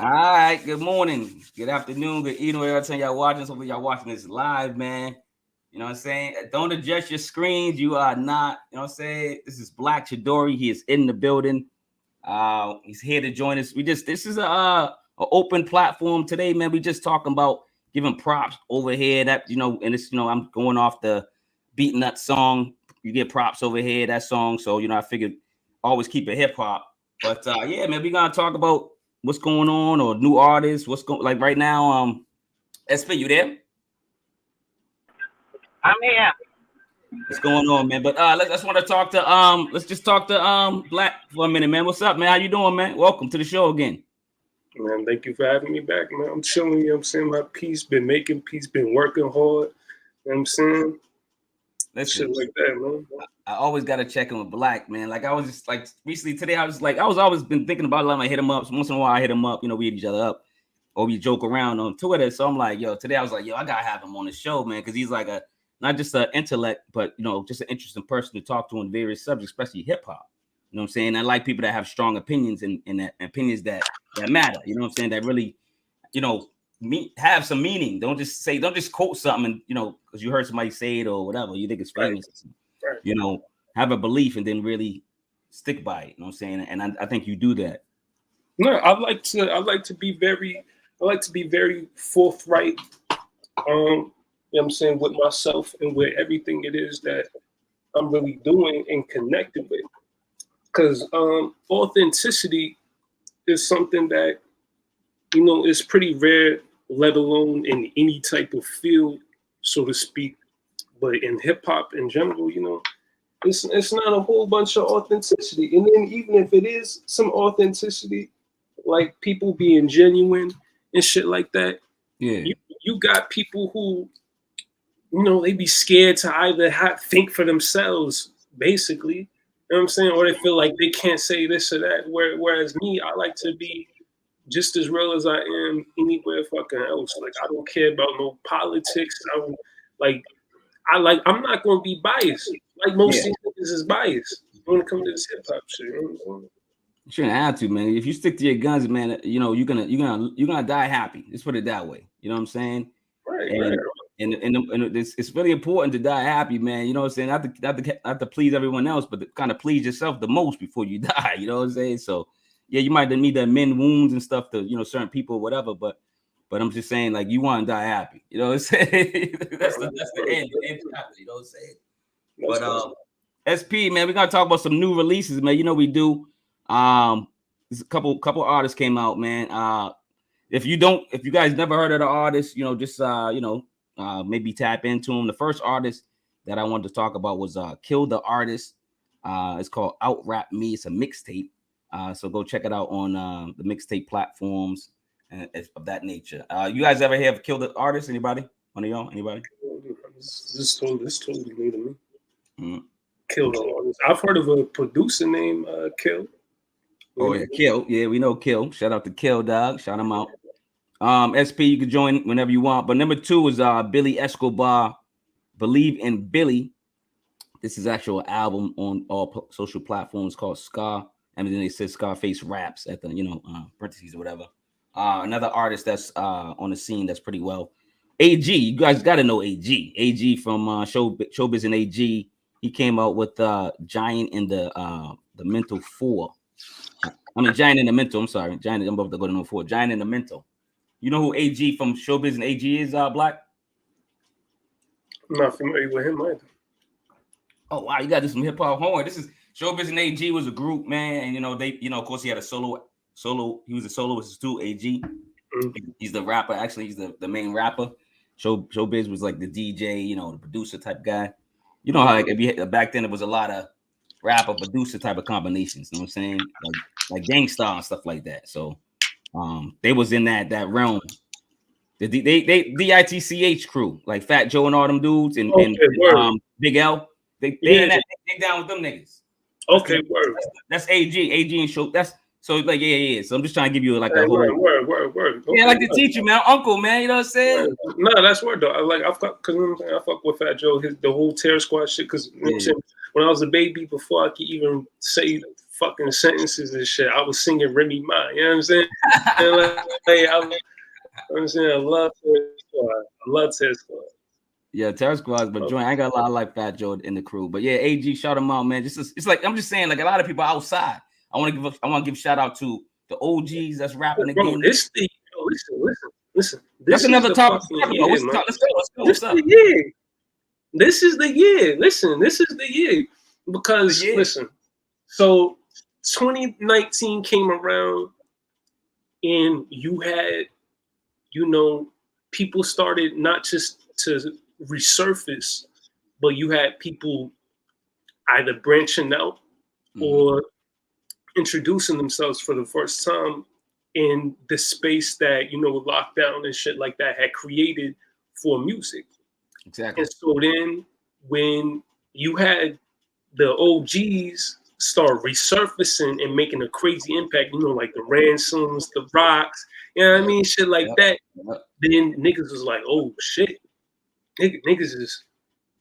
All right, good morning, good afternoon, good evening, whatever time y'all watching. Hopefully y'all watching this live, man. You know what I'm saying? Don't adjust your screens. You are not, you know what I'm saying? This is BlaQ Chidori. He is in the building. He's here to join us. This is a open platform today, man. We just talking about giving props over here. That, and it's, I'm going off the Beat Nut song. You get props over here, that song. So, I figured always keep it hip hop. But yeah, man, we're gonna talk about what's going on or new artists. What's going like right now? SP, you there? I'm here. What's going on, man? But let's want to talk to let's just talk to BlaQ for a minute, man. What's up, man? How you doing, man? Welcome to the show again. Man, thank you for having me back, man. I'm chilling, you know what I'm saying? My piece, been making peace, been working hard, you know what I'm saying? Listen, shit like that, man. I always gotta check in with BlaQ, man. Like I was just like recently today, I was always been thinking about it. I hit him up. So once in a while I hit him up, we hit each other up or we joke around on Twitter. So I'm like, today I was like, I gotta have him on the show, man, because he's like not just an intellect, but just an interesting person to talk to on various subjects, especially hip hop. You know what I'm saying? I like people that have strong opinions and opinions that matter. You know what I'm saying? That really, have some meaning. Don't just quote something and because you heard somebody say it or whatever, you think it's famous. Right. Have a belief and then really stick by it. You know what I'm saying? And I think you do that. No, I like to be very forthright. You know what I'm saying, with myself and with everything it is that I'm really doing and connected with. Because authenticity is something that, is pretty rare, let alone in any type of field, so to speak. But in hip hop in general, it's not a whole bunch of authenticity. And then even if it is some authenticity, like people being genuine and shit like that, you got people who, they be scared to either think for themselves, basically. You know what I'm saying? Or they feel like they can't say this or that. Whereas me, I like to be just as real as I am anywhere fucking else. Like, I don't care about no politics. I'm not going to be biased. Like most things is biased when it comes to this hip hop shit. You shouldn't have to, man. If you stick to your guns, man, you're gonna die happy. Let's put it that way. You know what I'm saying? Right. And it's really important to die happy, man. You know what I'm saying? Not to please everyone else, but to kind of please yourself the most before you die. You know what I'm saying? So yeah, you might need to mend wounds and stuff to certain people, or whatever. But I'm just saying, like, you want to die happy. You know what I'm saying? that's the end chapter. You know what I'm saying? But SP, man, we're gonna talk about some new releases, man. We do. There's a couple artists came out, man. If you guys never heard of the artist, just maybe tap into them. The first artist that I wanted to talk about was Kill the Artist. It's called Out Rap Me. It's a mixtape. So go check it out on the mixtape platforms and of that nature. You guys ever hear of Kill the Artist? Anybody? One of y'all? Anybody? This totally new to me. Mm-hmm. Kill the Artist. I've heard of a producer named Kill. Oh yeah, Kill. Yeah, we know Kill. Shout out to Kill, dog. Shout him out. SP, you can join whenever you want. But number 2 is Billy Escobar, Believe in Billy. This is actual album on all social platforms called Scar. And then they said Scarface Raps at the parentheses or whatever. Another artist that's on the scene that's pretty well. AG, you guys got to know AG. AG from Showbiz and AG. He came out with Giant in the Mental 4. Giant in the Mental. I'm sorry, Giant. I'm about to go to number 4. Giant in the Mental. You know who AG from Showbiz and AG is, BlaQ? I'm not familiar with him either. Oh wow, you got to do some hip hop homework. This is Showbiz and AG was a group, man, and they, of course, he had a solo. He was a soloist too. AG, he's the rapper. Actually, he's the main rapper. Showbiz was like the DJ, the producer type guy. You know how back then it was a lot of rapper producer type of combinations. You know what I'm saying? Like Gangstar and stuff like that. So. They was in that realm. The DITCH crew, like Fat Joe and all them dudes, and Big L. They down with them niggas. Word. That's AG and Show. That's so like yeah. So I'm just trying to give you like a whole word. Okay, yeah, like the teacher, man, uncle, man. You know what I'm saying? No, that's word though. I fuck with Fat Joe, the whole Terror Squad shit. Because when I was a baby, before I could even say fucking sentences and shit. I was singing Remy Ma. You know what I'm saying? And I'm saying I love Terror Squad. I love Terror Squad. Yeah, Terror Squad, but Joint, I ain't got a lot of like Fat Joe in the crew. But yeah, AG, shout him out, man. It's like I'm just saying, like a lot of people outside. I want to give shout out to the OGs that's rapping the game. Listen. That's another topic. Let's go. What's up? This is the year. Listen, this is the year. Because, listen, so 2019 came around and you had, people started not just to resurface, but you had people either branching out or introducing themselves for the first time in the space that, lockdown and shit like that had created for music. Exactly. And so then when you had the OGs start resurfacing and making a crazy impact, like the Ransoms, the Rocks, you know what I mean? Shit like that. Then niggas was like, oh shit. Niggas is,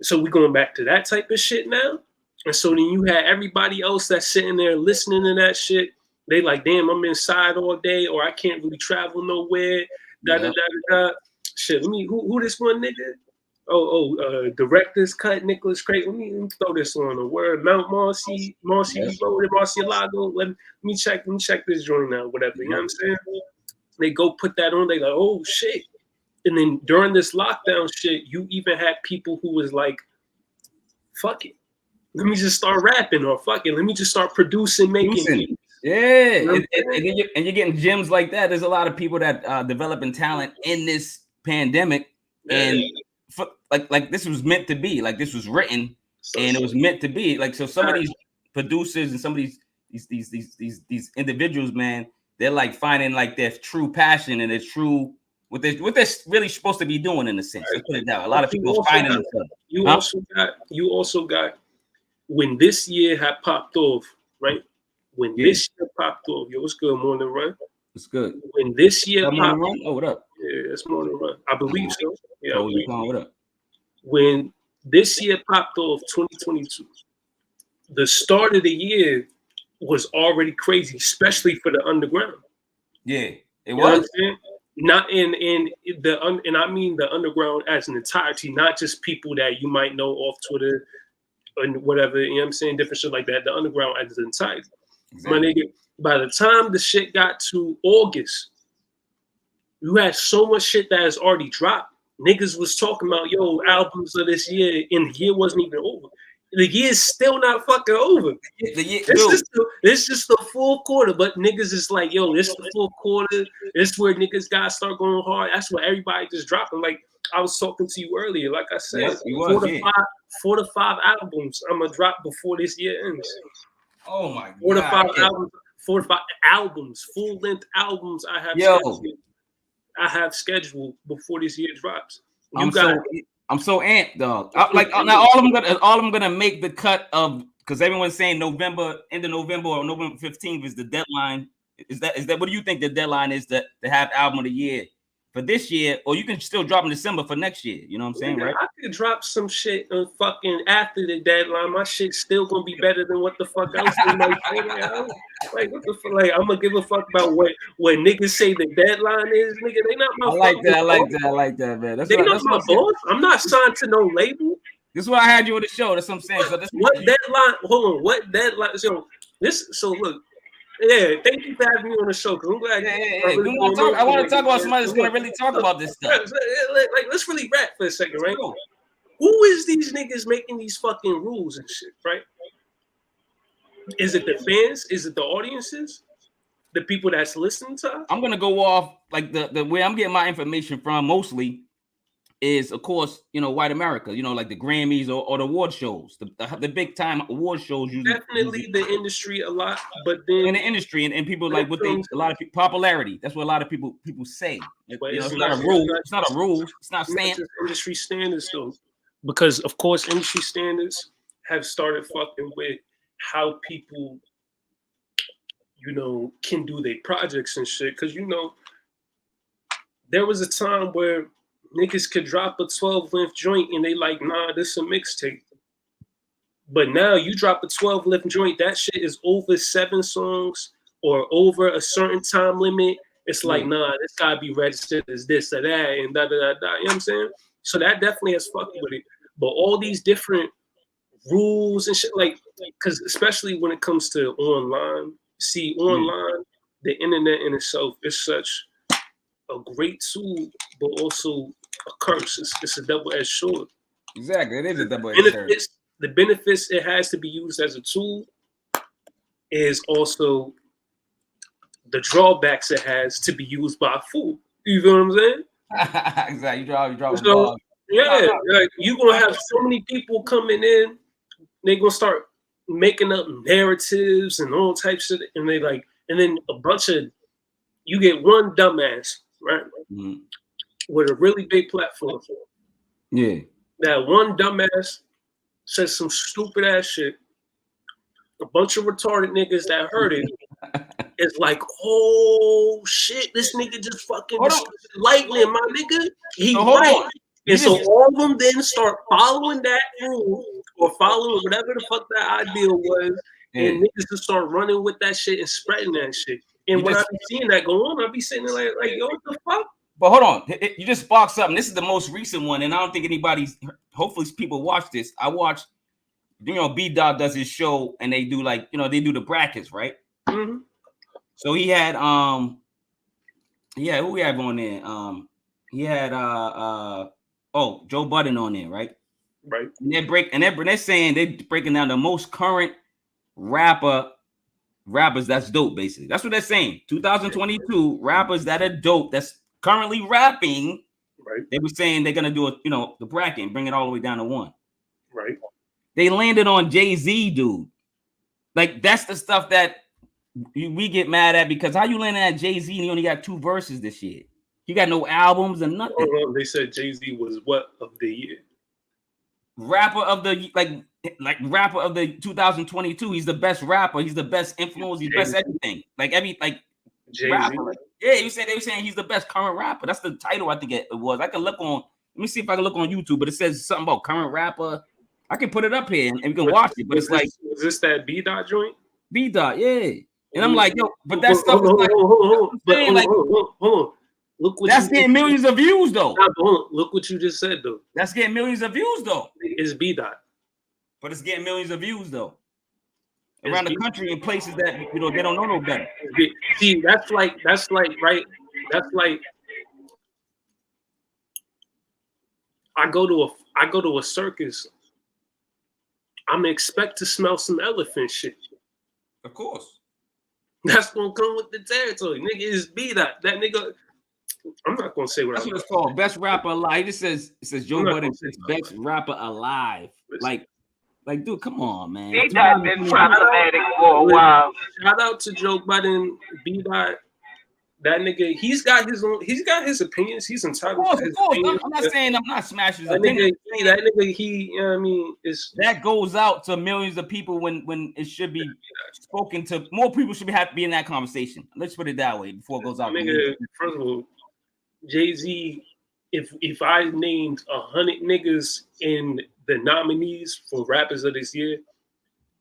so we going back to that type of shit now? And so then you had everybody else that's sitting there listening to that shit. They like, damn, I'm inside all day, or I can't really travel nowhere. Shit, let me, who this one nigga? Director's cut, Nicholas Craig. Let me throw this on the word. Mount Marcy Marcialago. Let me check this joint now, whatever. You know what I'm saying? They go put that on, they like, oh shit. And then during this lockdown shit, you even had people who was like, fuck it. Let me just start rapping, or fuck it. Let me just start producing, making. Yeah. And you're getting gems like that. There's a lot of people that developing talent in this pandemic. And like this was meant to be. Like this was written and it was meant to be. Like so some of these producers and some of these individuals, man, they're like finding like their true passion and their true what they're really supposed to be doing in a sense. Let's put it down. A lot of people finding themselves. You also got when this year had popped off, right? When this year popped off, yo, what's good, Morning Run? It's good. When this year popped Morning Run? Oh, what up? Yeah, it's Morning Run. I believe so. Yeah. What up? When this year popped off, 2022, the start of the year was already crazy, especially for the underground. Yeah, it was. Not in the and I mean the underground as an entirety, not just people that you might know off Twitter and whatever, you know what I'm saying, different shit like that. The underground as an entirety. Exactly. My nigga, by the time the shit got to August, you had so much shit that has already dropped. Niggas was talking about, yo, albums of this year, and the year wasn't even over. The year's still not fucking over. It's just the full quarter, but niggas is like, yo, this is the full quarter. This is where niggas gotta start going hard. That's where everybody just dropping. Like I was talking to you earlier, like I said, 4 to 5 albums I'm gonna drop before this year ends. Oh my god! 4 to 5 albums, full-length albums. I have scheduled before this year drops. I'm so amped, dog. Now all of them gonna make the cut of, because everyone's saying November, end of November or November 15th is the deadline. Is that what do you think the deadline is to have album of the year for this year, or you can still drop in December for next year? You know what I'm saying, right? I could drop some shit fucking after the deadline. My shit's still gonna be better than what the fuck else they might say. Like what the fuck? Like I'm gonna give a fuck about what niggas say the deadline is, nigga. They not my. I like that, man. That's my boss. I'm not signed to no label. This is why I had you on the show. That's what I'm saying. Deadline? Hold on. What deadline? So look. Yeah, thank you for having me on the show. I'm glad. I want to talk about somebody that's gonna really talk about this stuff. Like, let's really rap for a second, right? Who is these niggas making these fucking rules and shit, right? Is it the fans? Is it the audiences? The people that's listening to us? I'm gonna go off like the way I'm getting my information from mostly is, of course, white America, like the Grammys or the award shows, the big time award shows. Definitely the industry a lot, but then in the industry and people like what a lot of people, popularity. That's what a lot of people say. It's not a rule. It's not a rule. It's not industry standards though, because of course industry standards have started fucking with how people, can do their projects and shit. Because there was a time where niggas could drop a 12-length joint and they like, nah, this is a mixtape. But now you drop a 12-left joint, that shit is over 7 songs or over a certain time limit. It's like, nah, this gotta be registered as this or that and da da da da. You know what I'm saying? So that definitely has fucked with it. But all these different rules and shit, like, because especially when it comes to online, see, online, the internet in itself is such a great tool, but also a curse. It's a double-edged sword. Exactly, it is a double-edged sword. The benefits it has to be used as a tool is also the drawbacks it has to be used by a fool. You feel what I'm saying? Exactly. You draw so, yeah, like you're gonna have so many people coming in, they're gonna start making up narratives and all types of, and then a bunch of, you get one dumbass, right? Mm-hmm. With a really big platform. Yeah. That one dumbass says some stupid ass shit. A bunch of retarded niggas that heard it is like, oh shit, this nigga just fucking lightning, my nigga. He right. And so all of them then start following that rule or following whatever the fuck that ideal was, and niggas just start running with that shit and spreading that shit. And when I be seeing that go on, I be sitting there like, yo, what the fuck? But hold on, you just sparked something. This is the most recent one, and I don't think anybody's. Hopefully, people watch this. I watched. B-Dot does his show, and they do they do the brackets, right? Mm-hmm. So he had who we have on there? He had Joe Budden on there, right? Right. And they're saying they're breaking down the most current rappers that's dope, basically. That's what they're saying. 2022 rappers that are dope that's currently rapping. Right. They were saying they're gonna do the bracket and bring it all the way down to 1. Right. They landed on Jay-Z, dude. Like, that's the stuff that we get mad at, because how you landing at Jay-Z and you only got 2 verses this year? You got no albums and nothing. They said Jay-Z was what of the year? Rapper of the rapper of the 2022. He's the best rapper. He's the best influence. He's best everything. Jay-Z. Rapper. Yeah, they were saying he's the best current rapper. That's the title I think it was. I can look on. Let me see if I can look on YouTube, but it says something about current rapper. I can put it up here and we can watch it. But it's like, is this that B-Dot joint? B-Dot, yeah. And I'm like, yo, but that stuff is like, hold on. Look what that's getting millions of views though. Look what you just said though. That's getting millions of views though. It's B-Dot. But it's getting millions of views though. Around the country in places that they don't know no better. See, that's like right. That's like I go to a circus. I'm gonna expect to smell some elephant shit. Of course. That's gonna come with the territory. Nigga is B-Dot. That nigga. I'm not gonna say what that's what it's called. Best rapper alive. It says Joe Budden says best rapper alive. Like, dude, come on, man. B-Dot been problematic for a while. Shout out to Joe Budden, B-Dot. That nigga, he's got his opinions. He's entitled to his opinions. I'm not saying I'm not smashing his opinions. That nigga, you know what I mean? That goes out to millions of people when it should be spoken to. More people should have to be in that conversation. Let's put it that way before it goes out. Nigga, first of all, Jay-Z, if I named 100 niggas in the nominees for rappers of this year,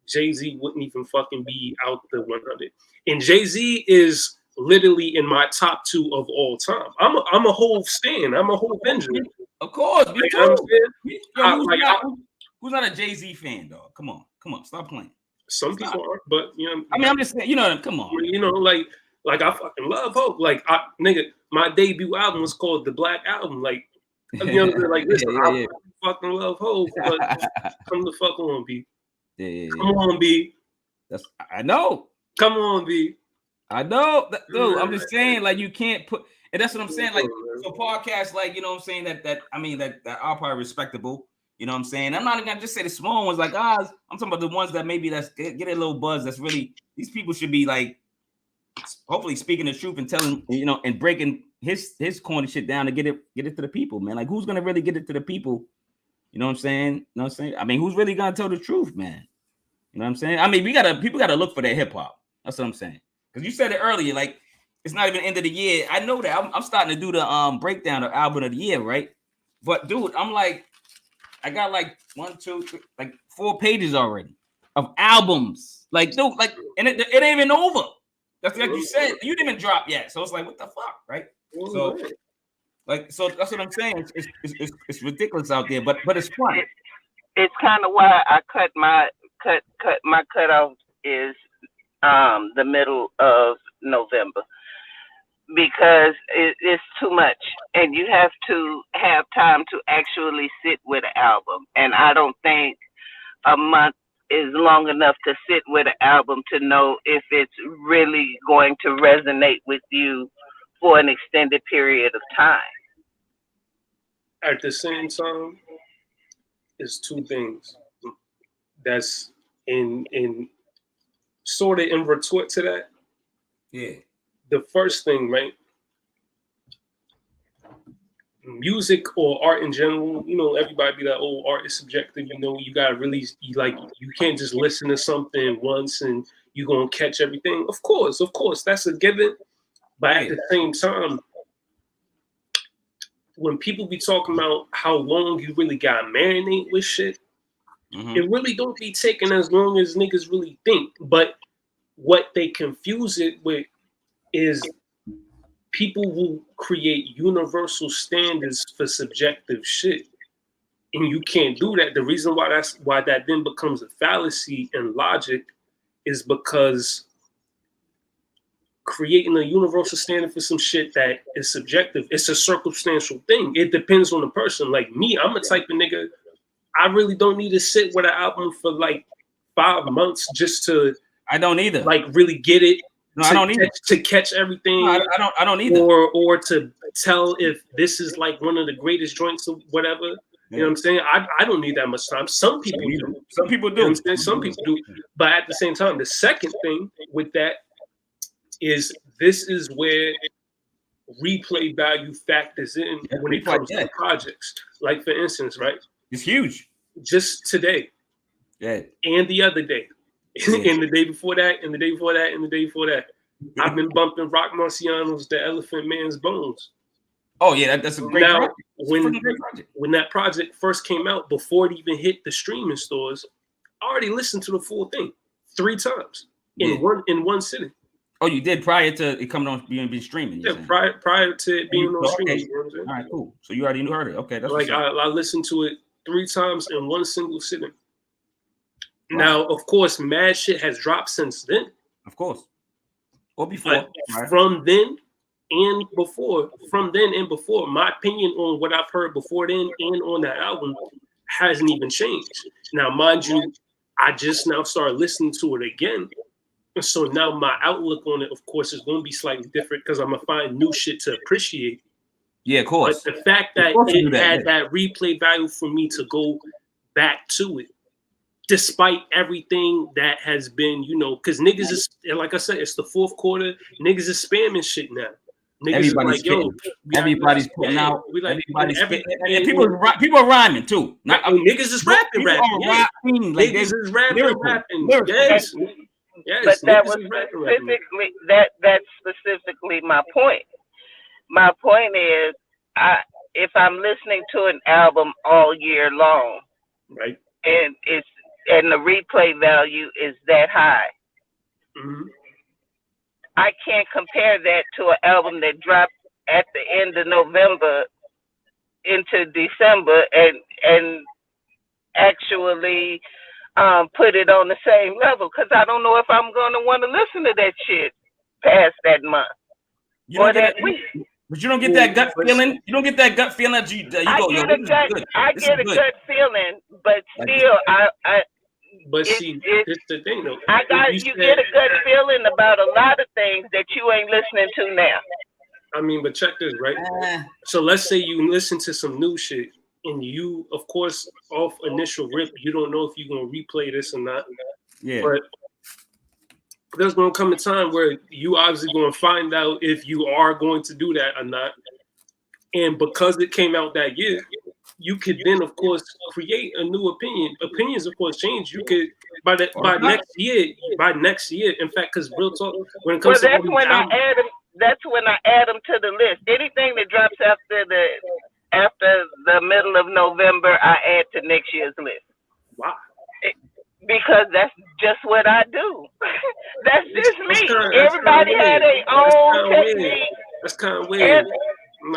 Jay-Z wouldn't even fucking be out the 100. And Jay-Z is literally in my top 2 of all time. I'm a whole stan. I'm a whole Benjamin. Of course, me too. Who's not a Jay-Z fan, dog? Come on, stop playing. Some people are, but I'm just saying, come on. Like I fucking love Hope. My debut album was called the BlaQ Album. Like, listen, I fucking love Hope, but come the fuck on, B. Yeah. Come on, B. I know. Come on, B. I know, dude. I'm just saying, like, you can't put, and that's what I'm saying. Like, so podcasts, like, you know what I'm saying, that are probably respectable. You know what I'm saying? I'm not even gonna just say the small ones, like, I'm talking about the ones that maybe get a little buzz. That's really, these people should be like, hopefully speaking the truth and telling, and breaking his corny shit down to get it to the people, man. Like, who's gonna really get it to the people? You know what I'm saying? I mean, who's really gonna tell the truth, man? You know what I'm saying? I mean, people gotta look for their hip hop. That's what I'm saying. Because you said it earlier, like, it's not even end of the year. I know that. I'm starting to do the breakdown of album of the year, right? But dude, I'm like, I got like 1, 2, 3, like 4 pages already of albums. Like, dude, like, and it ain't even over. That's like you said, you didn't even drop yet. So it's like, what the fuck, right? So, like, so that's what I'm saying. It's ridiculous out there, but it's fun. It's kind of why I cut my cutoff is the middle of November, because it's too much, and you have to have time to actually sit with an album. And I don't think a month is long enough to sit with an album to know if it's really going to resonate with you for an extended period of time. At the same time, it's 2 things that's in sort of in retort to that. Yeah. The first thing, right? Music or art in general, you know, everybody be like, oh, art is subjective. You know, you gotta really, you can't just listen to something once and you're gonna catch everything. Of course, that's a given. But at the same time, when people be talking about how long you really gotta marinate with shit, it really don't be taking as long as niggas really think. But what they confuse it with is people will create universal standards for subjective shit, and you can't do that. The reason why that then becomes a fallacy in logic is because creating a universal standard for some shit that is subjective, it's a circumstantial thing. It depends on the person. Like me, I'm a type of nigga, I really don't need to sit with an album for like 5 months just to. I don't either. Like really get it. No, I don't either. To catch everything. No, I don't either. Or to tell if this is like one of the greatest joints or whatever. Yeah. You know what I'm saying? I don't need that much time. Some people do. Some people do. You know what I'm saying? Some people do. But at the same time, the second thing with that is this is where replay value factors in when it comes to projects. Like for instance, right? It's huge. Just today. Yeah. And the other day. And the day before that, and the day before that, and the day before that. I've been bumping Rock Marciano's The Elephant Man's Bones. Oh, yeah, that's a great project. When that project first came out, before it even hit the streaming stores, I already listened to the full thing 3 times in one sitting. Oh, you did prior to it coming on being streaming? Yeah, prior to it being on streaming. Okay. You know what I'm saying? All right, cool. So you already heard it. Okay, that's like I listened to it 3 times in one single sitting. Now, of course, mad shit has dropped since then. Of course. Or before. Right. From then and before, my opinion on what I've heard before then and on that album hasn't even changed. Now, mind you, I just now started listening to it again. And so now my outlook on it, of course, is going to be slightly different because I'm going to find new shit to appreciate. Yeah, of course. But the fact that it had that replay value for me to go back to it, despite everything that has been, you know, because niggas is, like I said, it's the 4th quarter. Niggas is spamming shit now. Niggas everybody's like, yo, everybody's putting out. Like, everybody's spitting. And people are rhyming too. Not, niggas is rapping. Rapping. Like niggas is rapping. Yes. But that was specifically that's specifically my point. My point is, if I'm listening to an album all year long, right, and the replay value is that high, I can't compare that to an album that dropped at the end of November into December and actually put it on the same level, because I don't know if I'm going to want to listen to that shit past that month or that week. But you don't get that gut feeling. You don't get that gut feeling that you go, yo, this is good. I get a gut feeling, but still, But see, it's the thing though. You get a gut feeling about a lot of things that you ain't listening to now. I mean, but check this, right? So let's say you listen to some new shit, and you, of course, off initial rip, you don't know if you're gonna replay this or not. Yeah. But there's gonna come a time where you obviously gonna find out if you are going to do that or not. And because it came out that year, you could then, of course, create a new opinion. Opinions, of course, change. You could by next year. In fact, because real talk, when it comes that's when I add them to the list. Anything that drops after the middle of November, I add to next year's list. Why? Because that's just what I do. That's just me. Everybody had their own technique. That's kind of weird.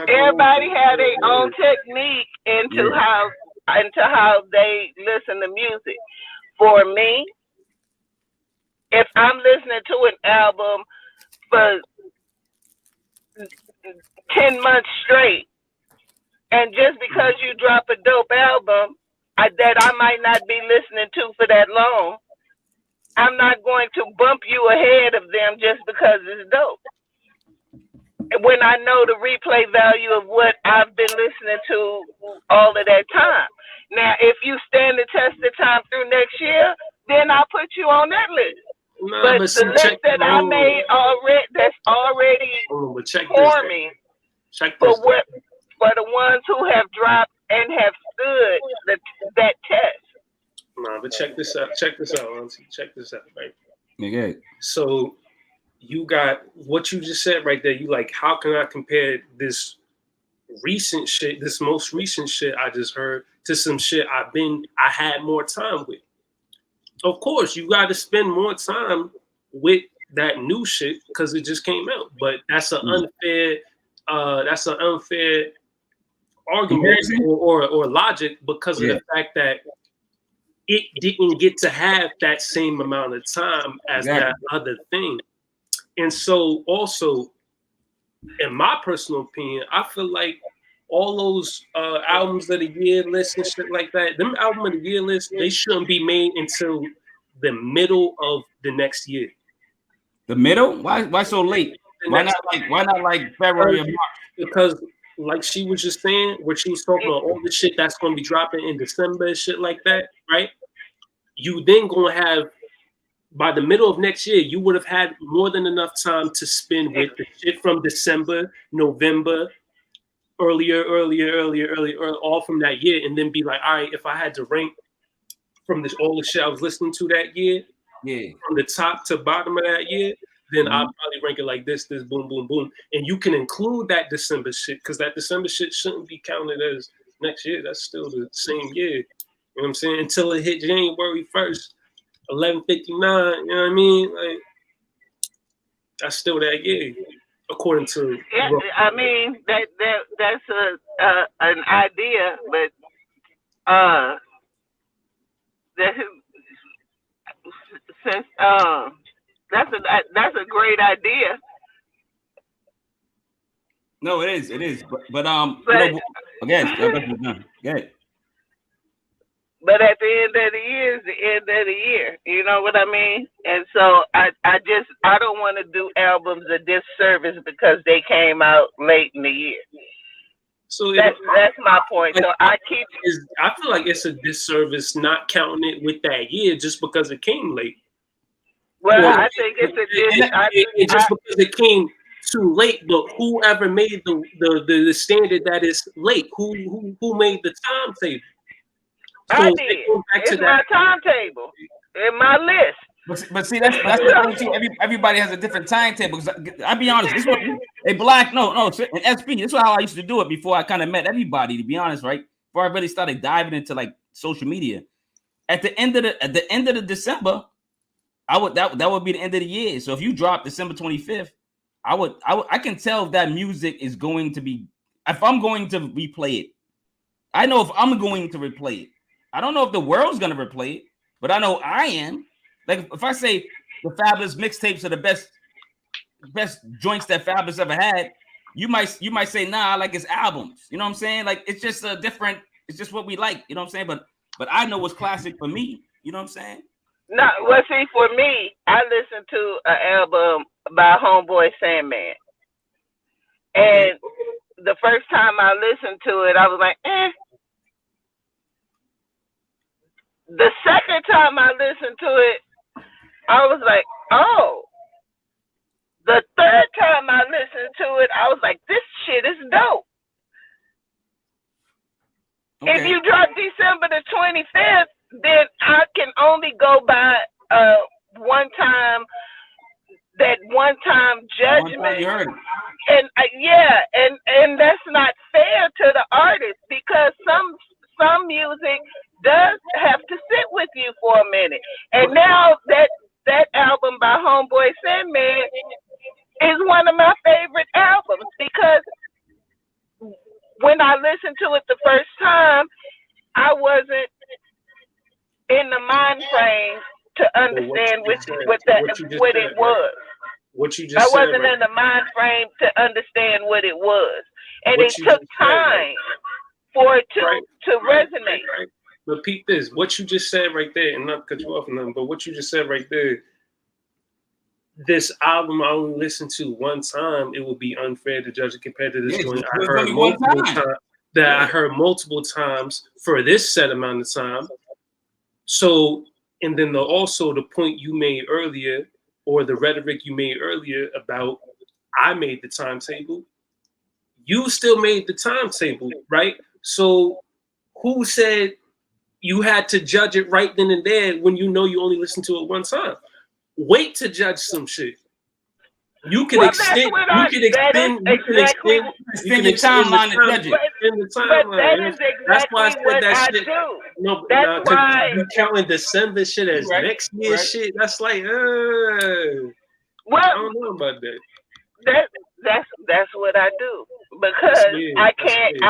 Everybody had their own technique into how they listen to music. For me, if I'm listening to an album for 10 months straight, and just because you drop a dope album that I might not be listening to for that long, I'm not going to bump you ahead of them just because it's dope. When I know the replay value of what I've been listening to all of that time. Now, if you stand the test of time through next year, then I'll put you on that list. But the list that I made already, that's already forming for the ones who have dropped and have stood that test. Nah, but check this out. Check this out, Auntie. Check this out, right? Okay. So you got what you just said right there. You like, how can I compare this recent shit, this most recent shit I just heard, to some shit I had more time with? Of course, you got to spend more time with that new shit because it just came out. But that's an unfair argument or logic because of the fact that it didn't get to have that same amount of time as that other thing. And so also, in my personal opinion, I feel like all those albums of the year lists and shit like that, them album of the year lists, they shouldn't be made until the middle of the next year. The middle? Why so late? Why not like February or March? Because like she was just saying, where she was talking about all the shit that's going to be dropping in December and shit like that, right? You then going to have, by the middle of next year, you would have had more than enough time to spend with the shit from December, November, earlier, all from that year, and then be like, all right, if I had to rank from all the shit I was listening to that year, from the top to bottom of that year, then I'll probably rank it like this, boom, boom, boom. And you can include that December shit, because that December shit shouldn't be counted as next year. That's still the same year. You know what I'm saying? Until it hit January 1st, 11:59, you know what I mean? Like, that's still that year, according to. Yeah, I mean that's an idea, but that's a great idea. No, it is. But again. But at the end of the year is the end of the year. You know what I mean? And so I don't want to do albums a disservice because they came out late in the year. So that's my point. So I feel like it's a disservice not counting it with that year just because it came late. Well, I think it's a just because it came too late. But whoever made the standard that is late, who made the timetable? So I did. It's my timetable in my list. But see, that's the thing too. Everybody has a different timetable. I'll be honest. This is what BlaQ. No, and SP. This is how I used to do it before I kind of met everybody. To be honest, right? Before I really started diving into like social media. At the end of the December, that would be the end of the year. So if you drop December 25th, I can tell if that music is going to be, if I'm going to replay it. I know if I'm going to replay it. I don't know if the world's going to replay it, but I know I am. Like if I say the Fabulous mixtapes are the best joints that Fabulous ever had, you might say, nah, I like his albums. You know what I'm saying? Like it's just it's just what we like. You know what I'm saying? But I know what's classic for me. You know what I'm saying? No, well, see, for me, I listened to an album by Homeboy Sandman. And the first time I listened to it, I was like, eh. The second time I listened to it, I was like, oh. The third time I listened to it, I was like, this shit is dope. Okay. If you drop December the 25th, then I can only go by one time judgment. And and that's not fair to the artist because some music does have to sit with you for a minute. And now that album by Homeboy Sandman is one of my favorite albums because when I listened to it the first time, I wasn't in the mind frame to understand what it was. What you just I said, wasn't in the mind frame to understand what it was. And it took time for it to resonate. Right. But peep this, what you just said right there, and not cut you off or nothing, but what you just said right there, this album I only listened to one time, it would be unfair to judge it compared to this joint I heard multiple times for this set amount of time. So, and then also the point you made earlier, or the rhetoric you made earlier about I made the timetable, you still made the timetable, right? So who said you had to judge it right then and there when you know you only listened to it one time? Wait to judge some shit. You can extend the timeline to judge it. That's why I said that shit. No, because you counting December shit as next year shit. That's like, I don't know about that. That's what I do because I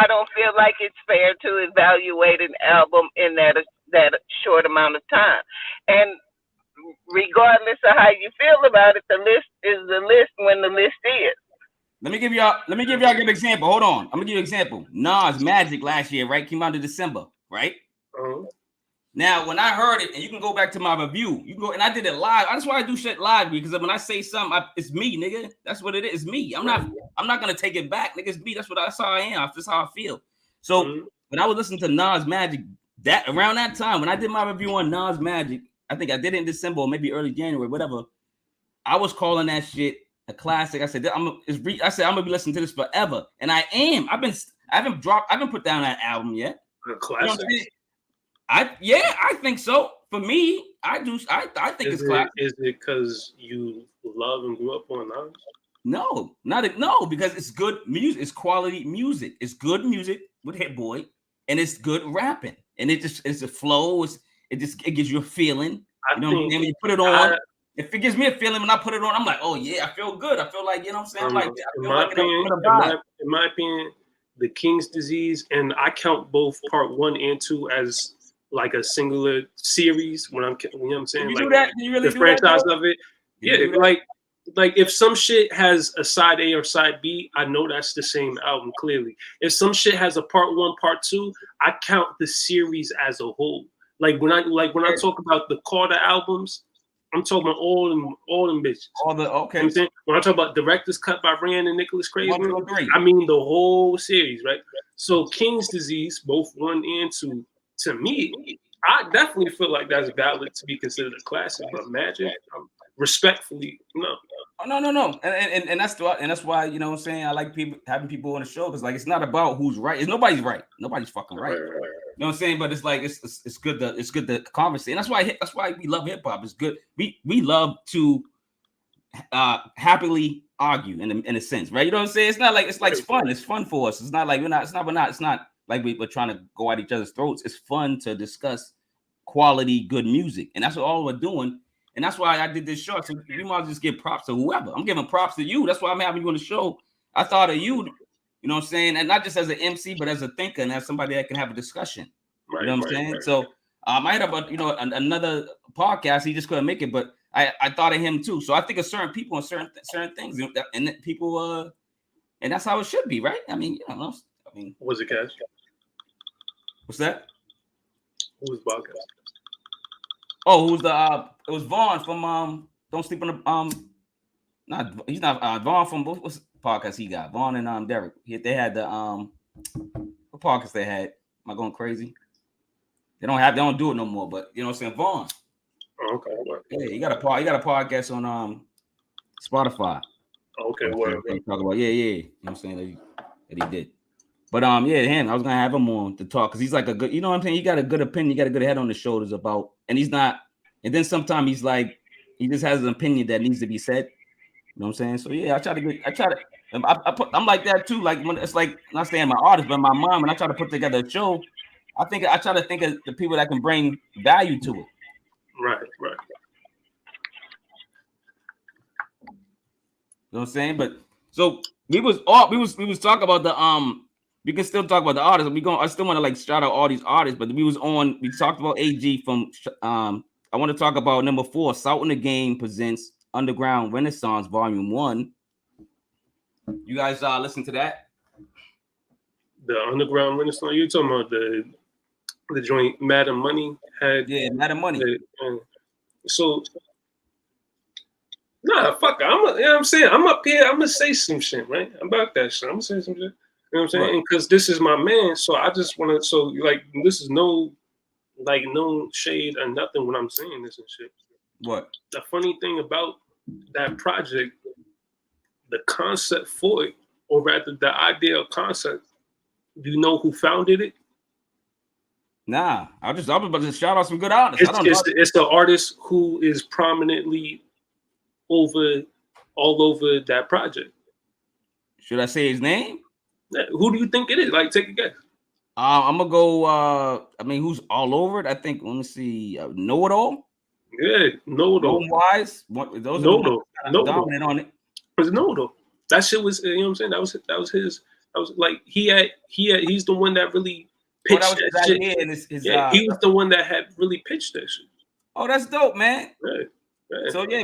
don't feel like it's fair to evaluate an album in that short amount of time. And regardless of how you feel about it, the list is the list when the list is. Let me give y'all a good example. Hold on. I'm gonna give you an example. Nas Magic last year, right? Came out in December, right? Uh-huh. Now, when I heard it, and you can go back to my review, you go and I did it live. That's why I do shit live because when I say something, it's me, nigga. That's what it is. It's me. I'm not gonna take it back, nigga. It's me. That's how I am. That's how I feel. So when I was listening to Nas Magic, around that time when I did my review on Nas Magic, I think I did it in December or maybe early January, whatever. I was calling that shit a classic. I said I'm gonna be listening to this forever, and I am. I haven't put down that album yet. A classic. You know I think so. For me, I do. I think it's classic. Is it because you love and grew up on Nas? No, because it's good music. It's quality music. It's good music with Hit Boy, and it's good rapping, and it's a flow. It gives you a feeling. You know what I'm saying? When you put it on, if it gives me a feeling when I put it on, I'm like, oh yeah, I feel good. I feel like, you know what I'm saying? In my opinion, the King's Disease, and I count both part 1 and 2 as like a singular series. When I'm, you know what I'm saying? You like do that? You really the franchise of it. Yeah, like if some shit has a side A or side B, I know that's the same album clearly. If some shit has a part 1, part 2, I count the series as a whole. Like when I talk about the Carter albums, I'm talking about all them bitches. All the okay. You know what I'm saying? When I talk about Director's Cut by Rand and Nicholas Crazy, I mean the whole series, right? So King's Disease, both 1 and 2, to me, I definitely feel like that's valid to be considered a classic. But Magic, respectfully, no. Oh, no. And that's why, you know what I'm saying, I like having people on the show because like it's not about who's right. It's nobody's right. Nobody's fucking right. You know what I'm saying? But it's like it's good to conversate. And that's why we love hip hop. It's good. We love to happily argue in a sense, right? You know what I'm saying? It's not like it's fun. It's fun for us. It's not like it's not like we're trying to go at each other's throats. It's fun to discuss quality, good music, and that's what all we're doing. And that's why I did this show. So we might just give props to whoever. I'm giving props to you. That's why I'm having you on the show. I thought of you, you know what I'm saying? And not just as an MC, but as a thinker and as somebody that can have a discussion. You know what I'm saying? Right. So I had another podcast. He just couldn't make it, but I thought of him too. So I think of certain people and certain things, and people, and that's how it should be, right? I mean, you know, was it Cash? What's that? Who was podcast? Oh, who's the? It was Vaughn from Don't Sleep on the He's not Vaughn from what's the podcast he got? Vaughn and Derek. They had the what podcast they had? Am I going crazy? They don't do it no more. But you know what I'm saying, Vaughn. Oh, okay. Yeah, he got a podcast on Spotify. Okay, what? Talk about you know what I'm saying that he did. But him. I was gonna have him on to talk because he's like a good, you know what I'm saying. He got a good opinion. He got a good head on his shoulders about, and he's not. And then sometimes he's like, he just has an opinion that needs to be said. You know what I'm saying? So yeah, I'm like that too. Like when it's like, I'm not saying my artist, but my mom, when I try to put together a show, I try to think of the people that can bring value to it. Right. You know what I'm saying? But so we was talking about the we can still talk about the artists. I still want to like shout out all these artists, but we talked about AG from I want to talk about number 4, Salt in the Game presents Underground Renaissance Volume 1. You guys listen to that? The Underground Renaissance. You talking about the joint Madam Money had? Yeah, Madam Money. So nah, fuck it. You know what I'm saying? I'm up here. I'm gonna say some shit, right? About that shit. I'm gonna say some shit. You know what I'm saying? Because this is my man. So I just want to. So like, this is no shade or nothing when I'm saying this and shit. What? The funny thing about that project, the concept for it, or rather the idea of concept, do you know who founded it? Nah, I was about to shout out some good artists. It's the artist who is prominently all over that project. Should I say his name? Who do you think it is? Like, take a guess. I'm gonna go. Who's all over it? I think. Let me see. Know It All. Yeah, Know It All. Wise. Those are dominant on it. It's Know It All. That shit was. You know what I'm saying? That was his. That was like he's the one that really pitched that shit. He was the one that had really pitched that shit. Oh, that's dope, man. Right. So yeah,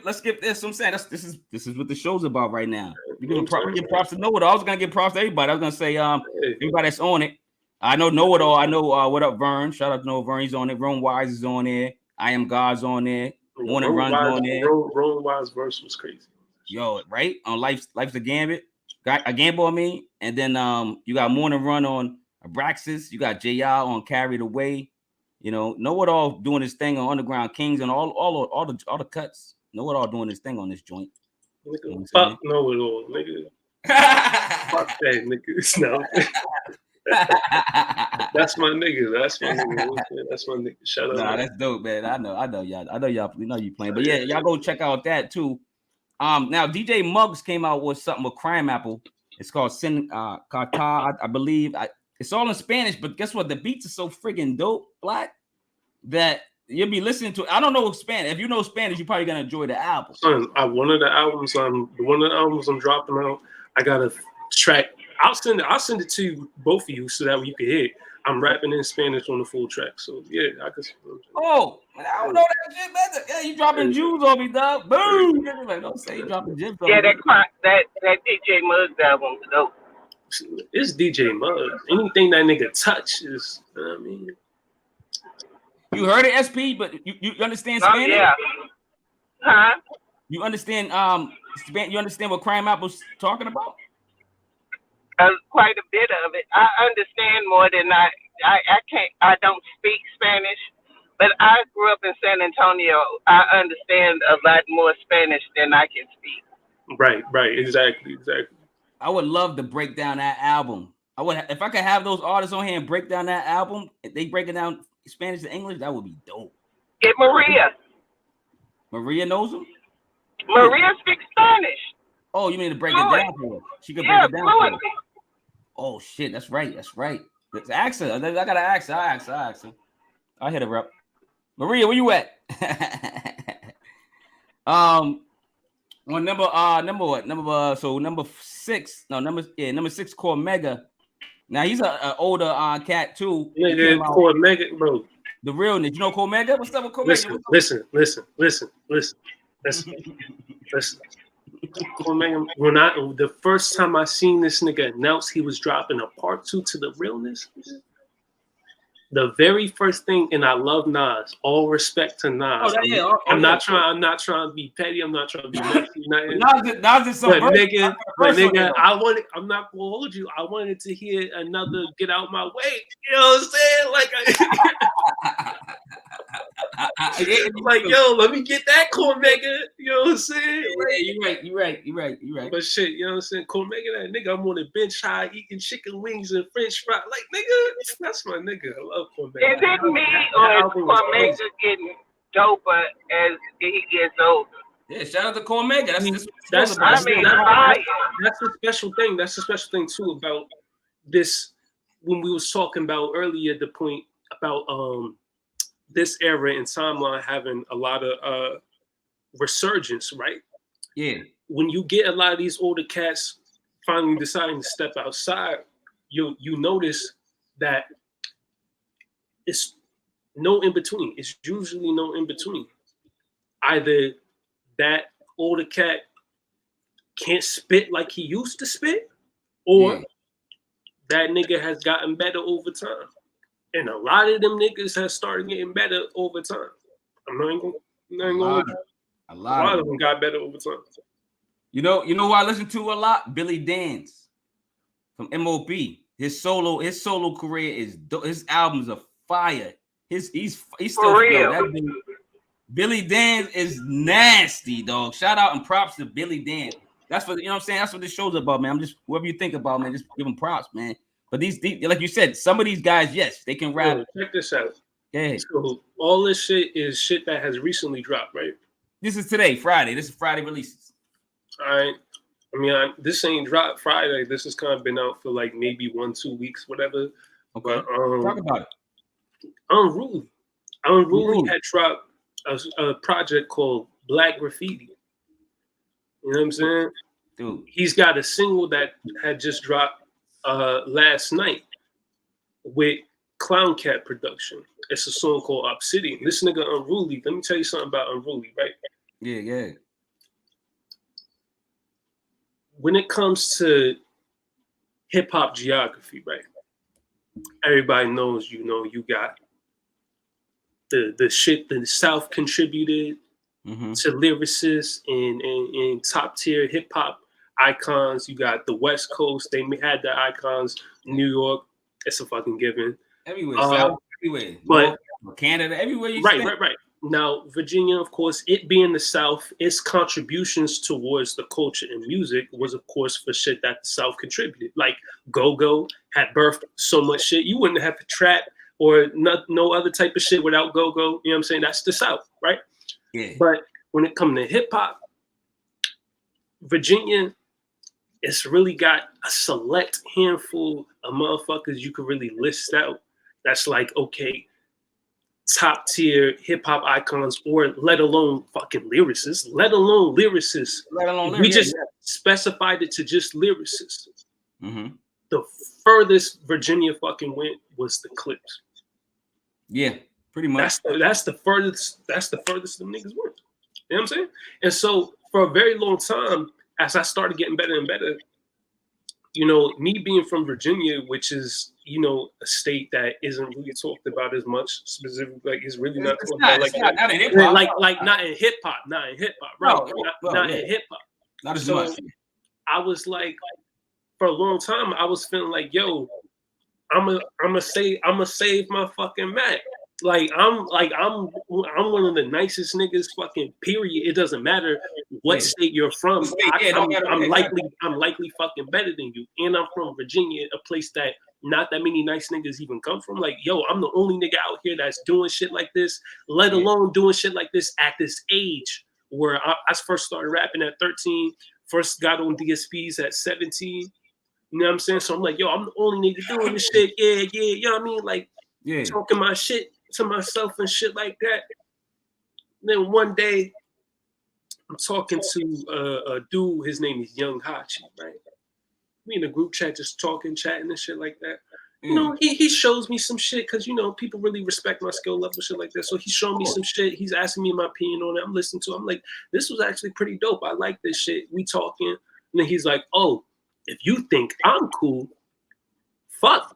let's give this. I'm saying this is what the show's about right now. We give props to Know It All. I was gonna give props to everybody. I was gonna say everybody that's on it. I know It All. I know what up, Vern. Shout out to Know Vern. He's on it. Rome Wise is on there. I Am God's on there. Morning Run's on there. Rome Wise verse was crazy. Yo, right on Life's a Gambit. Got a gamble on me, and then you got Morning Run on Abraxas. You got J.I. on Carried Away. You know It All doing his thing on Underground Kings and all the cuts. Know It All doing his thing on this joint. Nigga, fuck Know It All, nigga. Fuck that nigga. No. That's my nigga. That's my nigga. Shout out. Nah, that's dope, man. I know y'all. We know you playing, but yeah, y'all go check out that too. Now DJ Muggs came out with something with Crime Apple. It's called Sin Carta, I believe. It's all in Spanish, but guess what? The beats are so friggin' dope, BlaQ, that you'll be listening to. I don't know Spanish. If you know Spanish, you're probably gonna enjoy the album. Son, one of the albums I'm dropping out. I got a track. I'll send it to you, both of you, so that you can hear it. I'm rapping in Spanish on the full track. So yeah, I can. Oh, I don't know that shit, man. Yeah, you dropping Jews on me, dog. Boom. Like, don't say you dropping gems on me. Yeah, that DJ Muggs album is dope. It's DJ Muggs. Anything that nigga touch is, you know what I mean? You heard it, SP, but you understand Spanish? Oh, yeah. Huh? You understand you understand what Crime Apple's talking about? Quite a bit of it. I understand more than I don't speak Spanish, but I grew up in San Antonio. I understand a lot more Spanish than I can speak. Right. Exactly. I would love to break down that album. I would, if I could have those artists on here and break down that album. If they break it down Spanish to English, that would be dope. Get Maria. Maria knows them? Maria speaks Spanish. Oh, you mean to break it down for her? She could break it down for her. Oh shit, that's right. Let's ask her. I gotta ask her. I ask her. I'll hit her up. Maria, where you at? On number what? Number 6. No, number 6 called Mega. Now he's an older cat too. Yeah, called Mega, bro. The realness. You know Cole Mega? What's up with Cole Mega? Listen. When the first time I seen this nigga announce he was dropping a part 2 to The Realness, the very first thing, and I love Nas. All respect to Nas. I'm not trying to be petty. I'm not trying to be messy. Nas is so nigga, I'm not gonna hold you. I wanted to hear another "Get Out My Way." You know what I'm saying? Like, yo, let me get that Cormega. You know what I'm saying? You're right. But shit, you know what I'm saying? Cormega, that nigga, I'm on the bench high eating chicken wings and French fries. Like, nigga, that's my nigga. I love Cormega. Is it me or is Cormega getting doper as he gets older? Yeah, shout out to Cormega. That's the special thing. That's the special thing too about this when we was talking about earlier, the point about this era and timeline having a lot of resurgence, right? Yeah. When you get a lot of these older cats finally deciding to step outside, you notice that it's no in between. It's usually no in between. Either that older cat can't spit like he used to spit, or that nigga has gotten better over time. And a lot of them niggas have started getting better over time. I'm not even going to a lot of them got better over time. You know who I listen to a lot? Billy Danze from MOP. His solo career is his albums are fire. He's still real. Billy Danze is nasty, dog. Shout out and props to Billy Danze. That's what, you know what I'm saying? That's what this show's about, man. I'm just, whoever you think about, man, just give them props, man. But these like you said, some of these guys, yes, they can rap. Check this out. Yeah. So all this shit is shit that has recently dropped, right? This is today, Friday. This is Friday releases. All right. I mean, this ain't dropped Friday. This has kind of been out for like maybe 1-2 weeks, whatever. Okay. But, talk about it. Unruly had dropped a project called Black Graffiti. You know what I'm saying? Dude. He's got a single that had just dropped last night with Clown Cat production. It's a song called Obsidian. This nigga Unruly, let me tell you something about Unruly, right? Yeah. When it comes to hip-hop geography, right? Everybody knows, you got the shit that the South contributed to lyricists and top-tier hip-hop icons. You got the West Coast. They had the icons. New York, it's a fucking given. Everywhere, South, everywhere. But Canada, everywhere you right. Now, Virginia, of course, it being the South, its contributions towards the culture and music was, of course, for shit that the South contributed. Like Go-Go had birthed so much shit. You wouldn't have to trap or no other type of shit without Go-Go. You know what I'm saying? That's the South, right? Yeah. But when it comes to hip-hop, Virginia, it's really got a select handful of motherfuckers you could really list out. That's like, okay, top tier hip hop icons, or let alone fucking lyricists, we just specified it to just lyricists. The furthest Virginia fucking went was the Clips. Yeah, pretty much. That's the furthest them niggas went. You know what I'm saying? And so for a very long time, as I started getting better and better, me being from Virginia, which is, a state that isn't really talked about as much, specifically, like it's really not talked about not in hip-hop. Not in hip-hop, right? Not in hip-hop. Not as much. I was like, for a long time, I was feeling like, yo, I'm gonna save my fucking Mac. I'm one of the nicest niggas, fucking period. It doesn't matter what state you're from. I'm likely fucking better than you. And I'm from Virginia, a place that not that many nice niggas even come from. Like, yo, I'm the only nigga out here that's doing shit like this, let alone doing shit like this at this age where I first started rapping at 13, first got on DSPs at 17. You know what I'm saying? So I'm like, yo, I'm the only nigga doing this shit. Yeah. You know what I mean? Like, talking my shit to myself and shit like that. And then one day, I'm talking to a dude. His name is Young Hachi, right? We in a group chat, just talking, chatting and shit like that. He shows me some shit because people really respect my skill level, shit like that. So he's showing me some shit. He's asking me my opinion on it. I'm listening to it. I'm like, this was actually pretty dope. I like this shit. We talking, and then he's like, oh, if you think I'm cool, fuck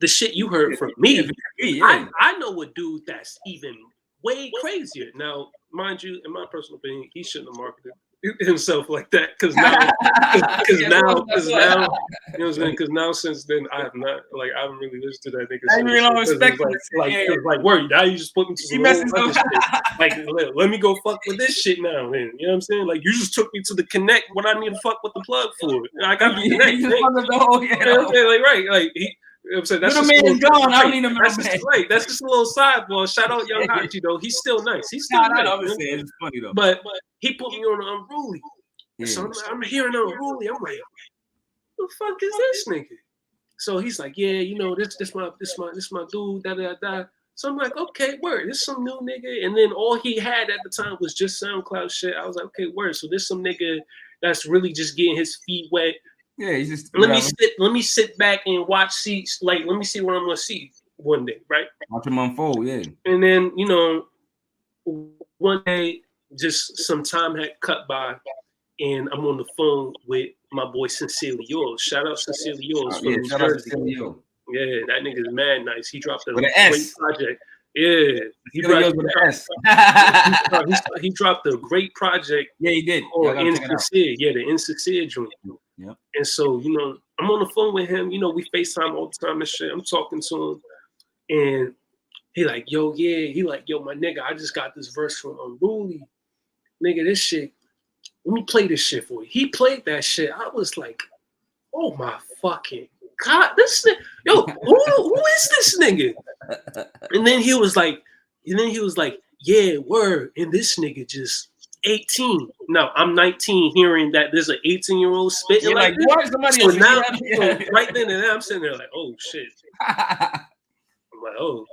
the shit you heard from me. I know a dude that's even way crazier. Now, mind you, in my personal opinion, he shouldn't have marketed himself like that, because now, you know what I'm saying? Because now, since then, I haven't really listened to that nigga. I really don't respect like, word. Now you just put me to some other shit. Like, let me go fuck with this shit now. Then you know what I'm saying? Like, you just took me to the connect. What I need to fuck with the plug for? I got the connect. You know what I'm saying? Like, right? Like he. You know what I'm saying? That's just man is gone. I don't need a middle man. Right. That's just a little sidebar. Shout out Young Hachi though. He's still nice. He's still nice. It's funny though. But he put me on Unruly. Yeah. So I'm hearing Unruly. I'm like, what the fuck is this nigga? So he's like, yeah, you know, this my dude, da da da. So I'm like, okay, word, this some new nigga. And then all he had at the time was just SoundCloud shit. I was like, okay, word. So this some nigga that's really just getting his feet wet. Yeah, he's just let me sit back and watch let me see what I'm gonna see one day, right? Watch him unfold, yeah. And then, you know, one day just some time had cut by and I'm on the phone with my boy Cincerely Yours. Shout out Cincerely Yours from New Jersey. Yeah, that nigga's mad nice. He dropped a great project. Yeah, he dropped a great project. Yeah, he did. The Sincere joint. Yeah. And so, you know, I'm on the phone with him. You know, we FaceTime all the time and shit. I'm talking to him, and he like, yo, yeah. He like, yo, my nigga, I just got this verse from Unruly. Nigga, this shit. Let me play this shit for you. He played that shit. I was like, oh my fucking God, this nigga, yo, who is this nigga? And then he was like, yeah, word. And this nigga just 18. No, I'm 19 hearing that there's an 18-year-old spitting like this. So now, right then and there, I'm sitting there like, oh shit. I'm like, oh,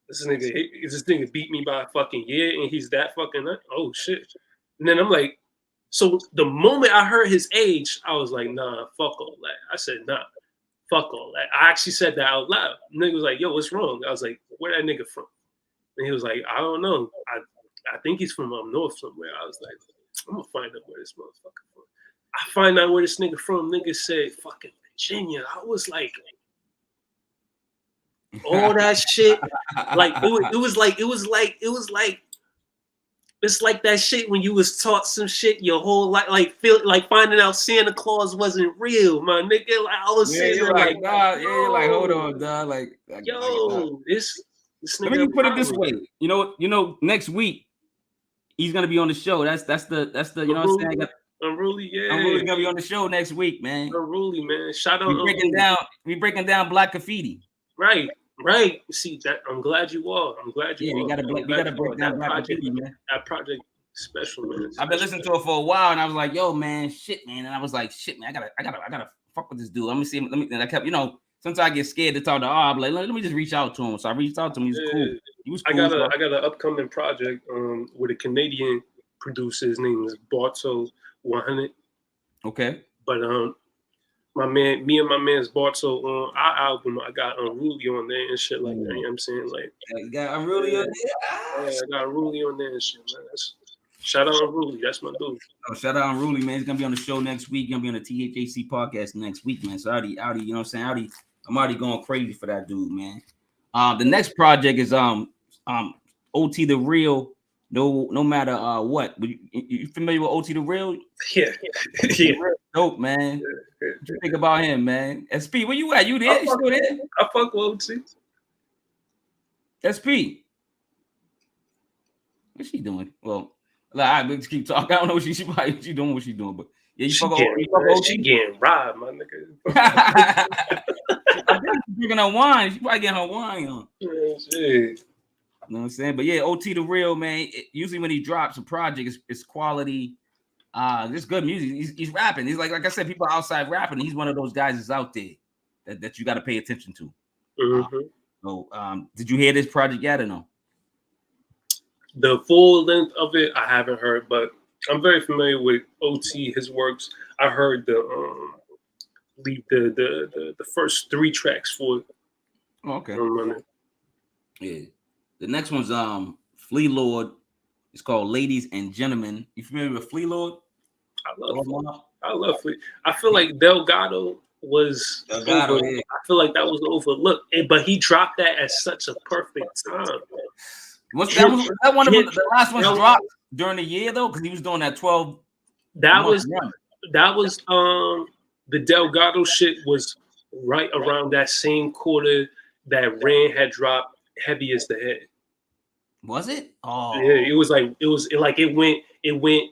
this nigga beat me by a fucking year and he's that fucking, oh shit. And then I'm like, so the moment I heard his age, I was like, nah, fuck all that. I said, nah. Fuck all that. I actually said that out loud. The nigga was like, yo, what's wrong? I was like, where that nigga from? And he was like, I don't know. I think he's from up north somewhere. I was like, I'm gonna find out where this motherfucker from. I find out where this nigga from. Nigga said fucking Virginia. I was like, all that shit. Like it's like that shit when you was taught some shit your whole life, like finding out Santa Claus wasn't real, my nigga. Like I was saying, you're like, dog, you're like, hold on, dog, like yo, this nigga. Let me put it this way, you know, next week he's gonna be on the show. That's the, you know what I'm saying. Unruly, yeah. Unruly's gonna be on the show next week, man. Unruly, man. Shout out. We breaking down BlaQ Graffiti. Right. See that? I'm glad you are. We gotta break down BlaQ Graffiti, man. That project special, man. I've been listening to it for a while, and I was like, yo, man, shit, man. And I was like, shit, man, I gotta fuck with this dude. Let me see him. And I kept, you know, sometimes I get scared to talk to I'm like, let me just reach out to him. So I reached out to him. He was cool. I got an upcoming project with a Canadian producer. His name is Barto 100. Okay. But me and my man's Barto on our album, I got Unruly on there and shit like that. You know what I'm saying? Like, you got Unruly on there? Yeah, I got Unruly on there and shit, man. Shout out Unruly. That's my dude. Oh, shout out Unruly, man. He's gonna be on the show next week. He's gonna be on the THHC podcast next week, man. So you know what I'm saying? I'm already going crazy for that dude, man. The next project is OT the Real. No matter what. You familiar with OT the Real? Yeah. Dope, man. What you think about him, man? SP, where you at? You there? You still there? I fuck with OT. SP. What's she doing? Well, I just keep talking. I don't know what she doing, what she doing, but yeah, she getting robbed, my nigga. I think she's drinking her wine. She probably getting her wine on. Yeah, you know what I'm saying? But yeah, OT the Real, man. Usually when he drops a project, it's quality. It's good music. He's rapping. He's like I said, people outside rapping. He's one of those guys that's out there that you got to pay attention to. Mm-hmm. Did you hear this project yet or no? The full length of it, I haven't heard, but I'm very familiar with OT, his works. I heard the first 3 tracks for it. Oh, okay. Yeah. The next one's Flea Lord. It's called Ladies and Gentlemen. You familiar with Flea Lord? I love Flea. I feel like Delgado was yeah. I feel like that was overlooked, but he dropped that at such a perfect time. Was that one of the last ones dropped during the year though? Because he was doing that 12. That was the Delgado shit was right around that same quarter that Ran had dropped Heavy as the Head. Was it? Oh yeah, it went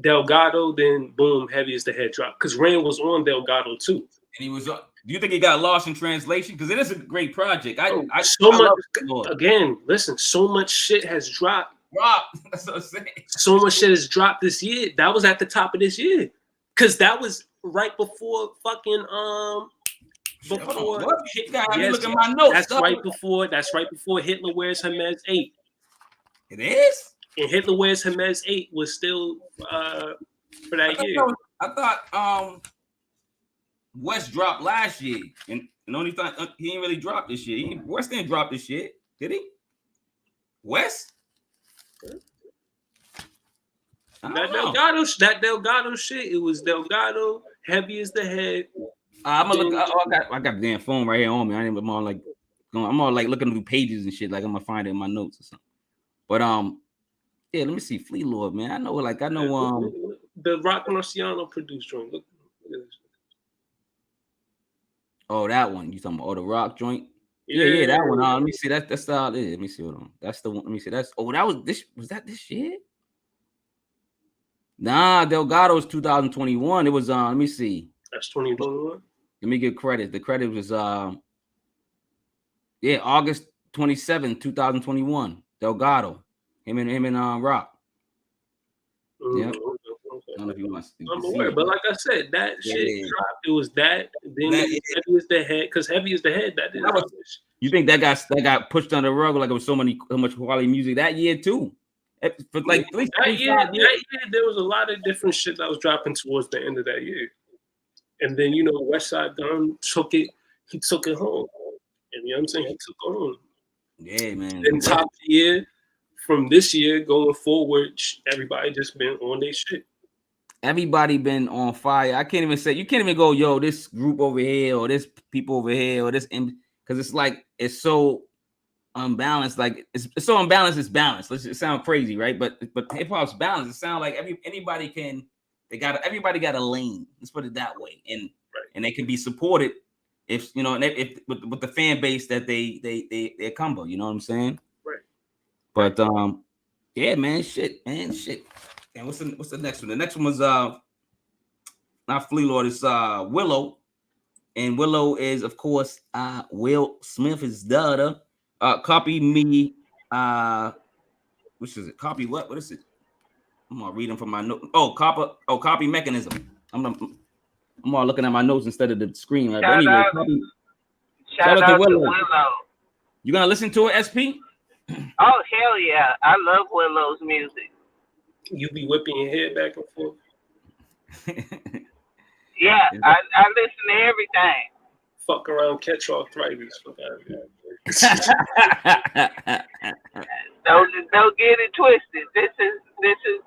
Delgado, then boom, Heavy as the Head drop. Because Ran was on Delgado too. And he was do you think he got lost in translation? Because it is a great project. Listen, so much shit has dropped. That's what I'm saying. So much shit has dropped this year. That was at the top of this year. Because that was right before fucking before. Look at my notes. That's right before. That's right before Hitler Wears Hermes 8. It is. And Hitler Wears Hermes 8 was still for that year. I thought West dropped last year, and only thought he didn't really drop this year. West didn't drop this year, did he? West? That Delgado shit. It was Delgado, Heavy as the Head. I'm gonna look. I got the damn phone right here on me. I'm all like looking through pages and shit. Like I'm gonna find it in my notes or something. But yeah, let me see. Fleet Lord, man. I know the Rock Marciano produced joint. Look at this. Oh, that one. You talking about the Rock joint? Yeah, that one. Let me see. That's Let me see. Hold on. That's the one. Let me see. That was this. Was that this year? Nah, Delgado's 2021. It was let me see. That's 2021. Let me give credit. The credit was August 27, 2021. Delgado. Him and Rock. Yeah. Okay. I don't know if you want to I'm aware, but like I said, that shit dropped. It was that. Then Heavy as the Head, because Heavy as the Head. You think that got pushed under the rug like it was so much quality music that year too? For like at least that year, there was a lot of different shit that was dropping towards the end of that year. And then West Side Gun took it. He took it home. And you know what I'm saying? He took it home. Yeah, man. Then top year from this year going forward, everybody just been on their shit. Everybody been on fire. I can't even say, you can't even go, yo, this group over here or this people over here or this, because it's like it's so unbalanced. Like it's so unbalanced. It's balanced. It sound crazy, right? But hip hop's balanced. It sound like everybody can. Everybody got a lane. Let's put it that way, and they can be supported if if with the fan base that they combo. You know what I'm saying? Right. But yeah, man, shit. And what's the next one? The next one was not Fleet Lord. It's Willow, and Willow is of course Will Smith's daughter. Copy me. Which is it? Copy what? What is it? I'm gonna read them from my note. Copy mechanism. I'm all looking at my notes instead of the screen. Right? But anyway, shout out to Willow. You gonna listen to it, SP? Oh hell yeah! I love Willow's music. You be whipping your head back and forth. Yeah, I listen to everything. Fuck around, catch arthritis. Don't get it twisted. This is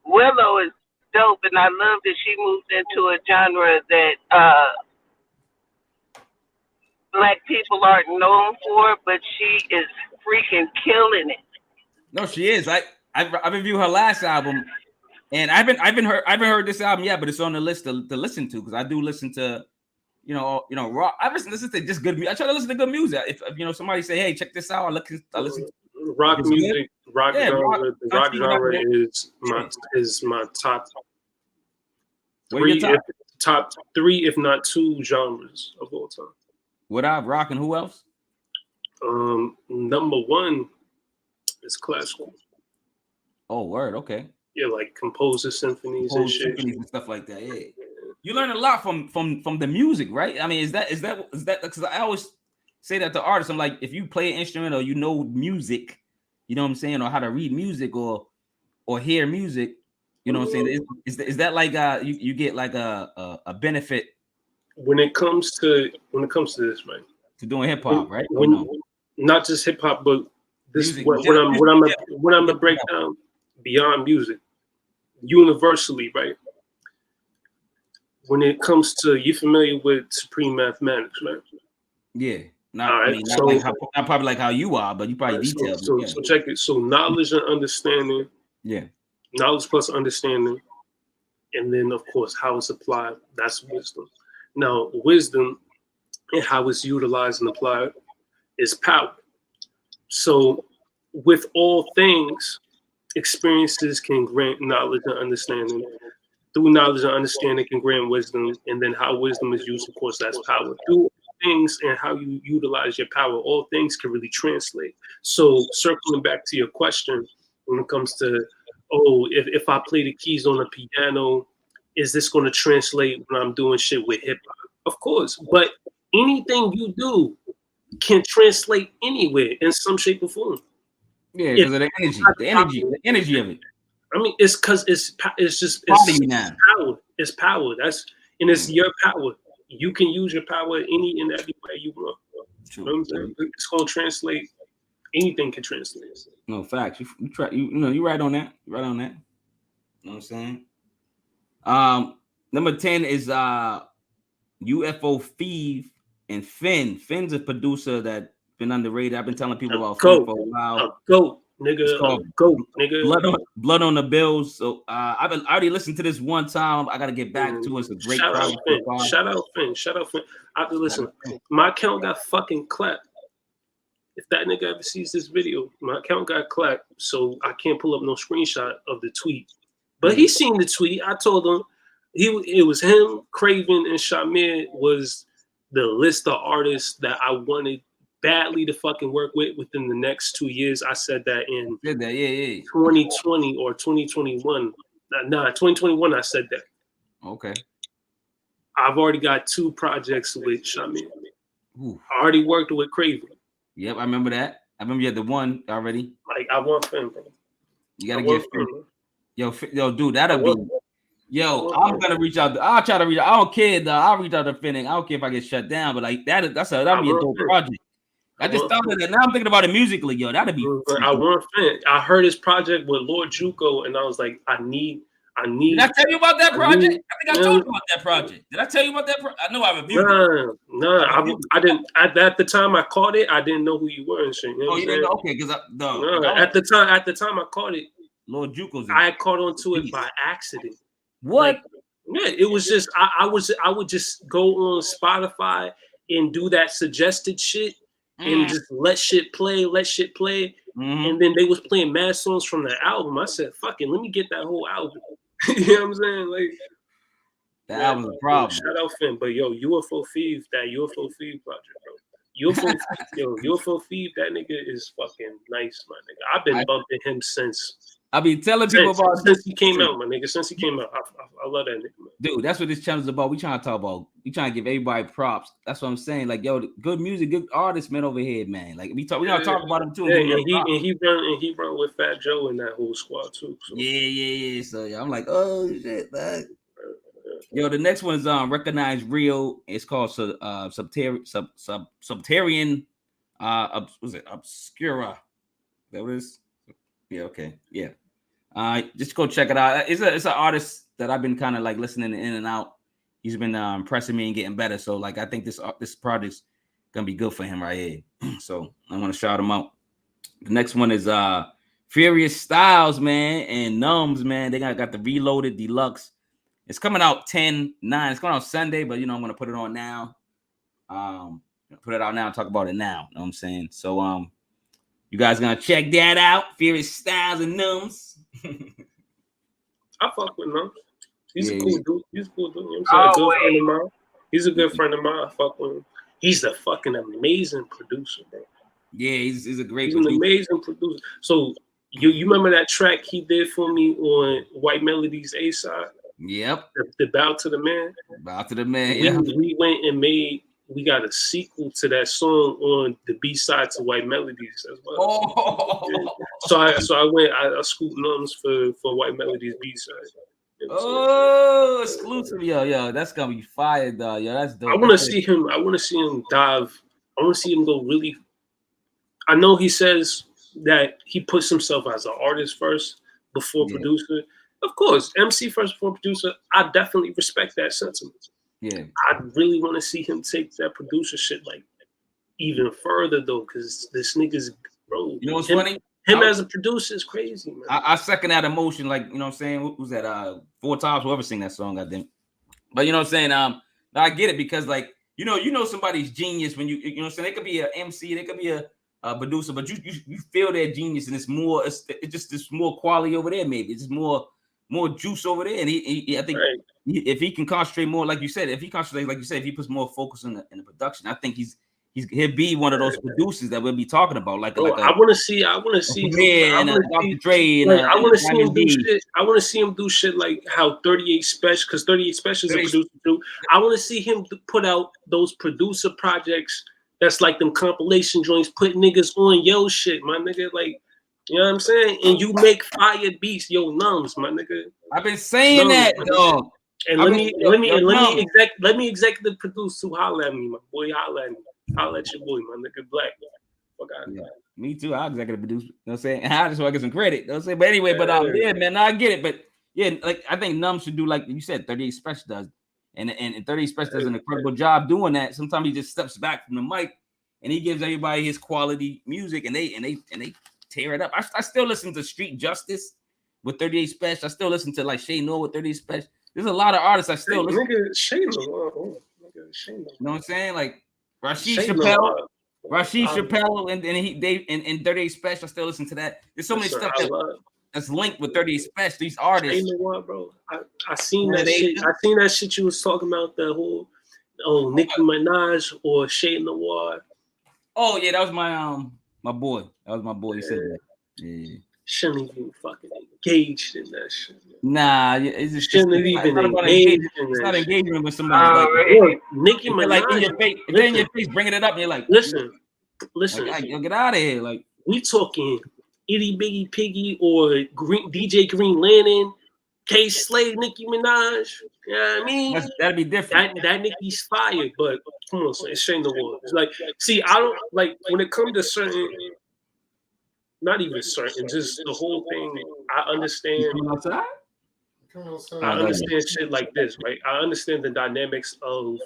Willow is dope, and I love that she moved into a genre that Black people aren't known for, but she is freaking killing it. No, she is. I've reviewed her last album, and I haven't heard this album yet, but it's on the list to listen to because I do listen to rock. I listen to just good music. I try to listen to good music. If somebody say, hey, check this out, I listen to rock music. Rock genre. The rock genre is my top three. Top three, if not two genres of all time. Without rock and who else? Number one is classical. Oh, word, okay. Yeah, like composer symphonies and shit. Symphonies and stuff like that. Yeah. You learn a lot from the music, right? I mean, is that because I always say that to artists. I'm like, if you play an instrument or music, you know what I'm saying, or how to read music or hear music, you know what I'm saying? Is that like you get like a benefit when it comes to this, right? To doing hip hop, right? Not just hip hop, but this music, what I'm gonna break down beyond music, universally, right? When it comes to, you familiar with Supreme Mathematics, right? Yeah. Not probably like how you are, but you probably detailed. So check it. So knowledge and understanding. Yeah. Knowledge plus understanding, and then of course how it's applied. That's wisdom. Now, wisdom and how it's utilized and applied is power. So, with all things, experiences can grant knowledge and understanding. Through knowledge and understanding can grant wisdom, and then how wisdom is used, of course, that's power. Through things and how you utilize your power, all things can really translate. So, circling back to your question, when it comes to, if I play the keys on the piano, is this going to translate when I'm doing shit with hip hop? Of course, but anything you do can translate anywhere in some shape or form. Yeah, because of the energy of it. I mean, it's because it's just power. It's power. It's your power. You can use your power any and every way you want. True. You know what I'm saying? It's gonna translate. Anything can translate. No facts. You try. You're right on that. You're right on that. You know what I'm saying? Number 10 is UFO Thief and Finn. Finn's a producer that been underrated. I've been telling people about Finn for a while. Go, nigga. Go, nigga. Blood on the Bills. So I already listened to this one time. I gotta get back to it. It's a great project. Shout out Finn. Listen, my account got fucking clapped. If that nigga ever sees this video, my account got clapped, so I can't pull up no screenshot of the tweet. But he seen the tweet. I told him it was him, Craven, and Shamir was the list of artists that I wanted badly to fucking work with within the next 2 years. I said that in 2020 or 2021. Nah, 2021 I said that. Okay. I've already got 2 projects with Shamir. I already worked with Craven. Yep, I remember that. I remember you had the one already. Like, I want Finn, bro. You gotta get Finn. Yo, dude, that'll be. Yo, I'm gonna reach out. I'll try to reach out. I don't care, though. I'll reach out to Finn. I don't care if I get shut down, but like that'll be a dope project. I just thought of that. Now I'm thinking about it musically, yo. That'd be. I want Finn. I heard his project with Lord Juco, and I was like, I need. Did I tell you about that project? I think I told you about that project. Did I tell you about that? I know I reviewed it. No, I didn't. At the time I caught it, I didn't know who you were and shit. You know you didn't know? Okay, because at the time I caught it. Lord Juco's. I caught onto it by accident. What? Like, it was just I would just go on Spotify and do that suggested shit and just let shit play. And then they was playing mad songs from the album. I said, fuck it, let me get that whole album. You know what I'm saying? Like, that album's a problem. Shout out Finn, but yo, UFO Thief, that UFO Thief project, bro. UFO Thief, that nigga is fucking nice, my nigga. I've been bumping him since. I be telling people since he came out, my nigga. Since he came out, I love that nigga, man. Dude, that's what this channel's about. We trying to talk about. We trying to give everybody props. That's what I'm saying. Like, yo, good music, good artists, man, over here, man. Like we gotta talk about him too. Yeah, and he run with Fat Joe and that whole squad too. So. Yeah. So yeah, I'm like, oh shit, man. Yo, the next one is Recognize Real. It's called Subterranean. Was it Obscura? That was. Yeah, okay. Yeah. Just go check it out. It's an artist that I've been kind of like listening in and out. He's been impressing me and getting better. So like I think this project's gonna be good for him right here. So I want to shout him out. The next one is Furious Styles, man, and Numbs, man. They got the Reloaded Deluxe. It's coming out 10/9. It's coming out Sunday, but I'm gonna put it on now. Put it out now and talk about it now. You know what I'm saying? So you guys gonna check that out? Furious Styles and Numbs. I fuck with Numbs. He's a cool dude. You know what I'm saying? Good friend of mine. He's a good friend of mine. I fuck with him. He's a fucking amazing producer, bro. Yeah, he's a great. He's an amazing producer. So you remember that track he did for me on White Melody's A side? Yep. The Bow to the Man. Bow to the Man. Yeah. We went and we got a sequel to that song on the B side to White Melodies as well. Oh. Yeah. So I scooped Numbs for White Melodies B side. You know oh, exclusive, yo, that's gonna be fire, dog. Yo, that's dope. I want to see him dive. I want to see him go really. I know he says that he puts himself as an artist first before producer. Of course, MC first before producer. I definitely respect that sentiment. Yeah, I really want to see him take that producer shit like even further though, because this nigga's bro. You know what's funny? Him as a producer is crazy, man. I second that emotion, like, you know what I'm saying? Who's that? 4 Times, whoever sing that song, goddamn. But you know what I'm saying? I get it because, like, you know somebody's genius when you know what I'm saying? They could be an MC, they could be a producer, but you feel their genius, and it's just this more quality over there, maybe. It's just more juice over there. And he I think if he can concentrate more, like you said, if he puts more focus in the production, I think he'll be one of those producers that we'll be talking about. I want to see Dr. Dre and I want to see him do D. shit. I want to see him do shit like how 38 Special, because 38 Special is a producer too. I want to see him put out those producer projects that's like them compilation joints, put niggas on yo shit, my nigga. Like, you know what I'm saying? And you make fire beats, yo numbs, my nigga. I've been saying that, dog. And let me executive produce too. Holla at me, my boy. Holla at me. Holla at your boy, my nigga. BlaQ. Fuck out of here. Me too. I'll executive produce. You know what I'm saying? And I just want to get some credit. You know what I'm saying? But anyway, yeah, man, I get it. But yeah, like I think Numb should do like you said, 38 Special does. And 38 Special does an incredible job doing that. Sometimes he just steps back from the mic and he gives everybody his quality music and they tear it up. I still listen to Street Justice with 38 Special. I still listen to like Shay Noah with 38 Special. There's a lot of artists I still listen to. Shay Noah. You know what I'm saying? Like Rashid Chappelle, and 38 Special. I still listen to that. There's so many stuff that's linked with 38 Special. These artists. Shay Noah, bro. I seen that shit. I seen that shit you was talking about, the whole Nicki Minaj or Shay Noah. Oh yeah, that was my boy. That was my boy. He said that. Yeah. Shouldn't even fucking engaged in that shit. Nah, it's just shouldn't even engaged. It's not engagement with somebody. Like Nicki Minaj, like in your face, in your face, bringing it up. And you're like, listen, like, get out of here. Like we talking Itty Bitty Piggy or DJ Green Lantern, K Slade, Nicki Minaj. You know what I mean? That'd be different. That Nicki's fired, but come on, it's Shane the Wall. It's like, see, I don't like when it comes to certain. Not even certain, just the whole thing. I understand. I understand shit like this, right? I understand the dynamics of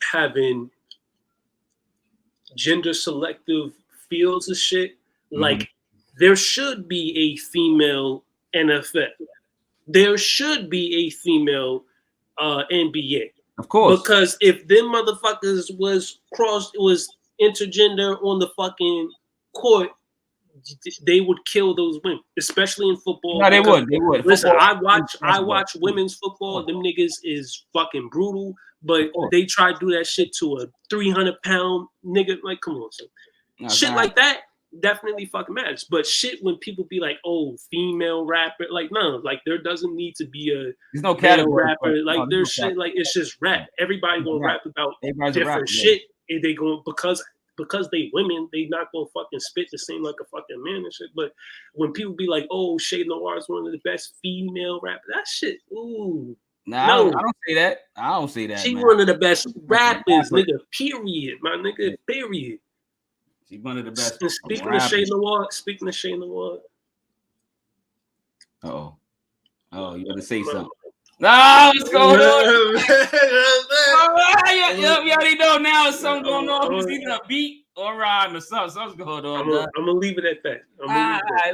having gender selective fields of shit. Mm-hmm. Like there should be a female NFL. There should be a female NBA. Of course. Because if them motherfuckers was intergender on the fucking court, they would kill those women, especially in football. No, they would. Listen, I watch women's football. Them niggas is fucking brutal, but they try to do that shit to a 300-pound nigga. Like, come on, son. Shit like that definitely fucking matters. But shit when people be like, oh, female rapper, like, no, like there doesn't need to be there's no category rapper. Like there's shit like it's just rap. Everybody gonna rap about different shit. And they going because they women, they not gonna fucking spit the same like a fucking man and shit. But when people be like, "Oh, Shay Noir is one of the best female rappers," that shit, ooh, nah, no, I don't say that. I don't say that. She one of the best rappers, nigga. Period, my nigga. Period. She's one of the best. And speaking of Shay Noir. Oh, you gotta say something. No, what's going on? You already know now it's something going on. It's either a beat or rhyme or something. Something's going on. I'm gonna leave it at that.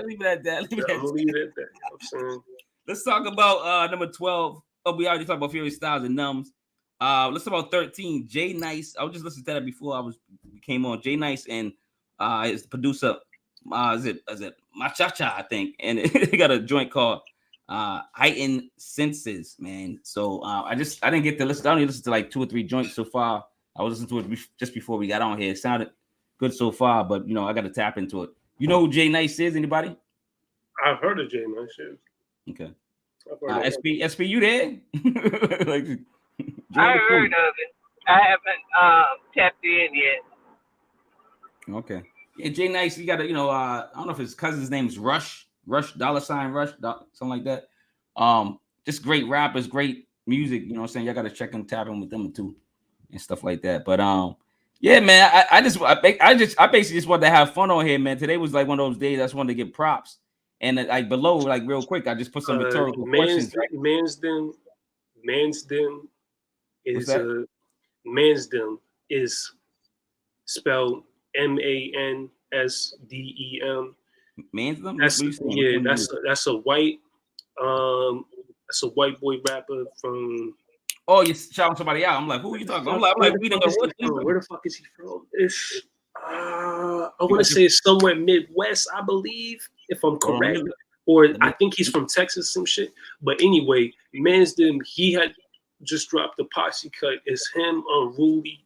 Leave it at that. I'm gonna leave it at that. I'm saying. Let's talk about number 12. Oh, we already talked about Fury Styles and Numbs. Let's talk about 13. Jay Nice. I was just listening to that before we came on. Jay Nice and his producer. Is it Machacha, I think, and he got a joint called Heightened Senses, man. So I didn't get to listen. I only listened to like 2 or 3 joints so far. I was listening to it just before we got on here. It sounded good so far, but I got to tap into it. You know who Jay Nice is? Anybody? I've heard of Jay Nice. Okay. SP, you there? I heard of it. I haven't tapped in yet. Okay. Yeah, Jay Nice. He got a I don't know if his cousin's name is Rush, something like that. Just great rappers, great music. You know what I'm saying? Y'all got to check and tap in with them too, and stuff like that. But yeah, man. I basically just wanted to have fun on here, man. Today was like one of those days I just wanted to get props. And like below, like real quick, I just put some rhetorical questions. Mansden is spelled MANSDEM. Mansden? That's a white boy rapper from. Oh, you're shouting somebody out. I'm like, who are you talking? I'm like, where the fuck is he from? It's I want to say it's somewhere Midwest, I believe, if I'm correct. Or I think he's from Texas, some shit. But anyway, Mansden, he had just dropped the posse cut. It's him, Rudy.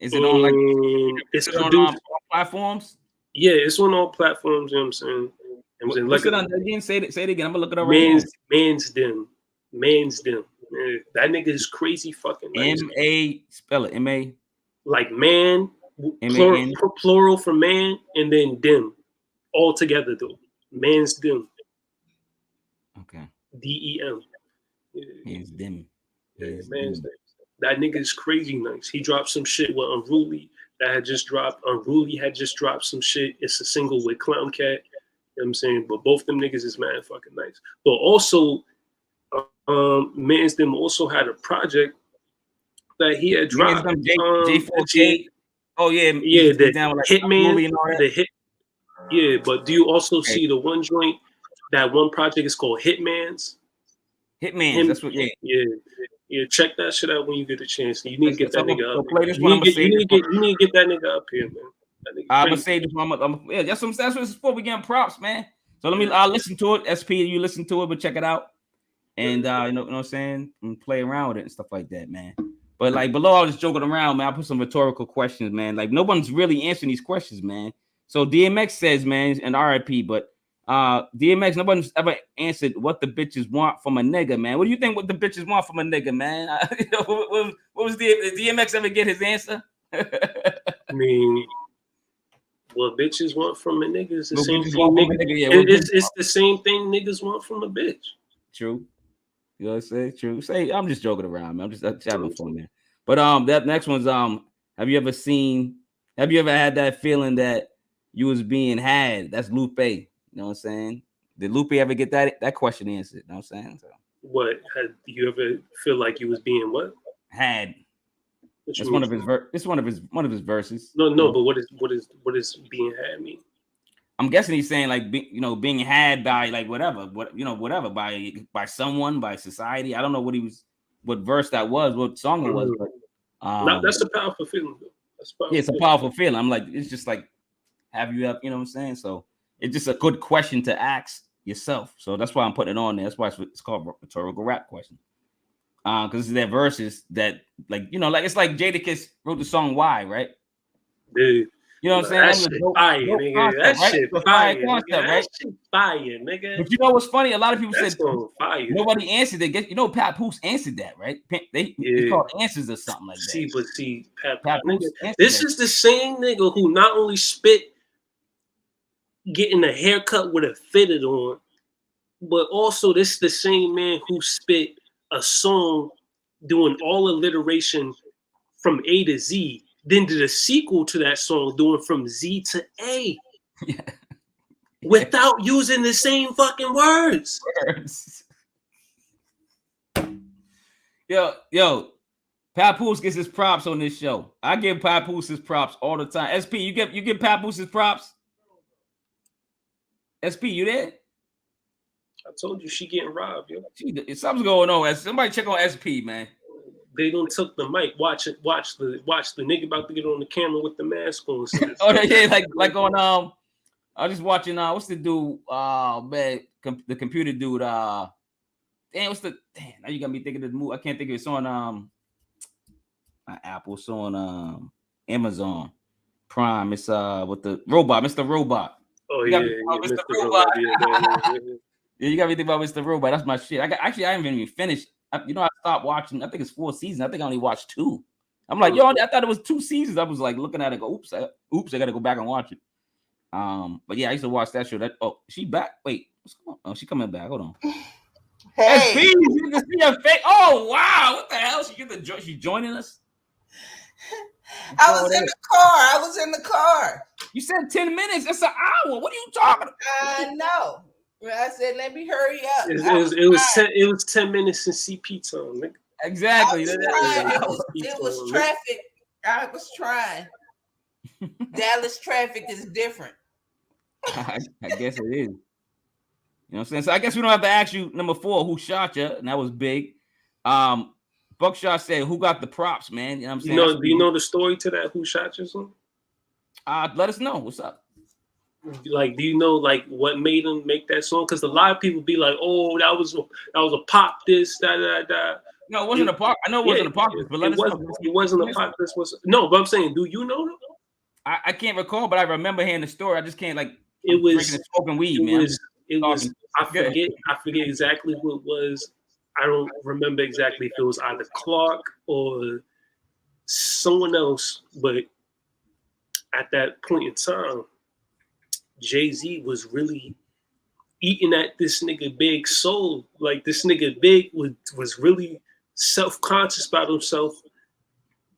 Is it on like it's on produced platforms? Yeah, it's on all platforms. You know what I'm saying? What's it on again? Say it again. I'm gonna look it up right now. Man's Dim. Man, that nigga is crazy fucking nice. M-A, spell it. M-A. Like man, plural for man, and then dim. All together though. Man's Dim. Okay. D-E-M. Man's Dim. Man's Dim. That nigga is crazy nice. He dropped some shit with Unruly that had just dropped. Unruly had just dropped some shit. It's a single with Clown Cat. You know what I'm saying? But both them niggas is mad fucking nice. But also, Man's Dim also had a project that he had dropped. J4K. Oh yeah, the down with Hitman. The hit. Yeah, but do you also see the one joint? That one project is called Hitman's. That's what. Yeah. Check that shit out when you get a chance. You need to get that nigga up. You need to get that nigga up here, man. I'm gonna say this. That's what it's for. We getting props, man. So I'll listen to it. SP, you listen to it, but check it out. And you know what I'm saying? And play around with it and stuff like that, man. But like below, I was just joking around, man. I put some rhetorical questions, man. Like no one's really answering these questions, man. So DMX says, man, and RIP, but DMX, nobody's ever answered what the bitches want from a nigga, man. What do you think what the bitches want from a nigga, man? What was did DMX ever get his answer? I mean, what bitches want from a nigga is the same thing. It's the same thing niggas want from a bitch. True. You know what I'm saying? True. Say I'm just joking around, man. I'm just having fun, man. But that next one's have you ever had that feeling that you was being had? That's Lupe. You know what I'm saying? Did Lupe ever get that question answered? You know what I'm saying? So, what? Had you ever feel like you was being what? Had. It's one of his verses. No, but what is being had mean? I'm guessing he's saying like being had by like whatever by someone, by society. I don't know what verse that was, what song it was, but that's a powerful feeling though. It's a powerful feeling. I'm like, it's just like, have you ever, you know what I'm saying? So it's just a good question to ask yourself. So that's why I'm putting it on there. That's why it's called rhetorical rap question. Because it's their verses that like it's like Jadakiss wrote the song Why, right? Dude. You know what I'm saying? That shit fire, nigga. That shit fire, nigga. That shit fire, nigga. But you know what's funny? A lot of people said fire. Nobody answered it. Pat Poose answered that, right? It's called Answers or something like that. See, Pat Poose. This is the same nigga who not only spit getting a haircut with a fitted on, but also this is the same man who spit a song doing all alliteration from A to Z. Then did a sequel to that song doing from Z to A. Yeah. Without using the same fucking words. Yo, Papoose gets his props on this show. I give Papoose his props all the time. SP, you give Papoose his props? SP, you there? I told you she getting robbed, yo. Something's going on. Somebody check on SP, man. They done took the mic. Watch the nigga about to get on the camera with the mask on. Oh yeah, like on I was just watching what's the dude? Man, the computer dude. Now you got me thinking of the movie. I can't think of it. It's on not Apple. It's on Amazon Prime. It's with the robot, Mr. Robot. Oh yeah, Mr. Robot. Yeah, you got me thinking about Mr. Robot. That's my shit. I haven't even finished. I stopped watching. I think it's 4 seasons. I think I only watched 2. I'm like, I thought it was 2 seasons. I was like looking at it, go, oops, I got to go back and watch it. But yeah, I used to watch that show. She back? Wait, what's going on? Oh, she coming back. Hold on. Hey, SP, you can see her face. Oh wow, what the hell? She joining us? I was in the car. You said 10 minutes. That's an hour. What are you talking about? I know. I said, let me hurry up. It was 10 minutes in CP time, nigga. Exactly. It was traffic. I was trying. Dallas traffic is different. I guess it is. You know what I'm saying? So I guess we don't have to ask you number 4, who shot you, and that was big. Buckshot said, who got the props, man? You know what I'm saying? Do you know the story to that? Who shot you, son? Let us know. What's up? Like, do you know like what made him make that song? Because a lot of people be like, "Oh, that was a pop this, da da da." No, it wasn't I know it wasn't Apocalypse, but let us know. It wasn't Apocalypse. No, but I'm saying, do you know? I can't recall, but I remember hearing the story. I just can't It was drinking and smoking weed, man. It was. I forget exactly what it was. I don't remember exactly if it was either Clark or someone else, but at that point in time, Jay-Z was really eating at this nigga Big soul. Like this nigga Big was really self-conscious about himself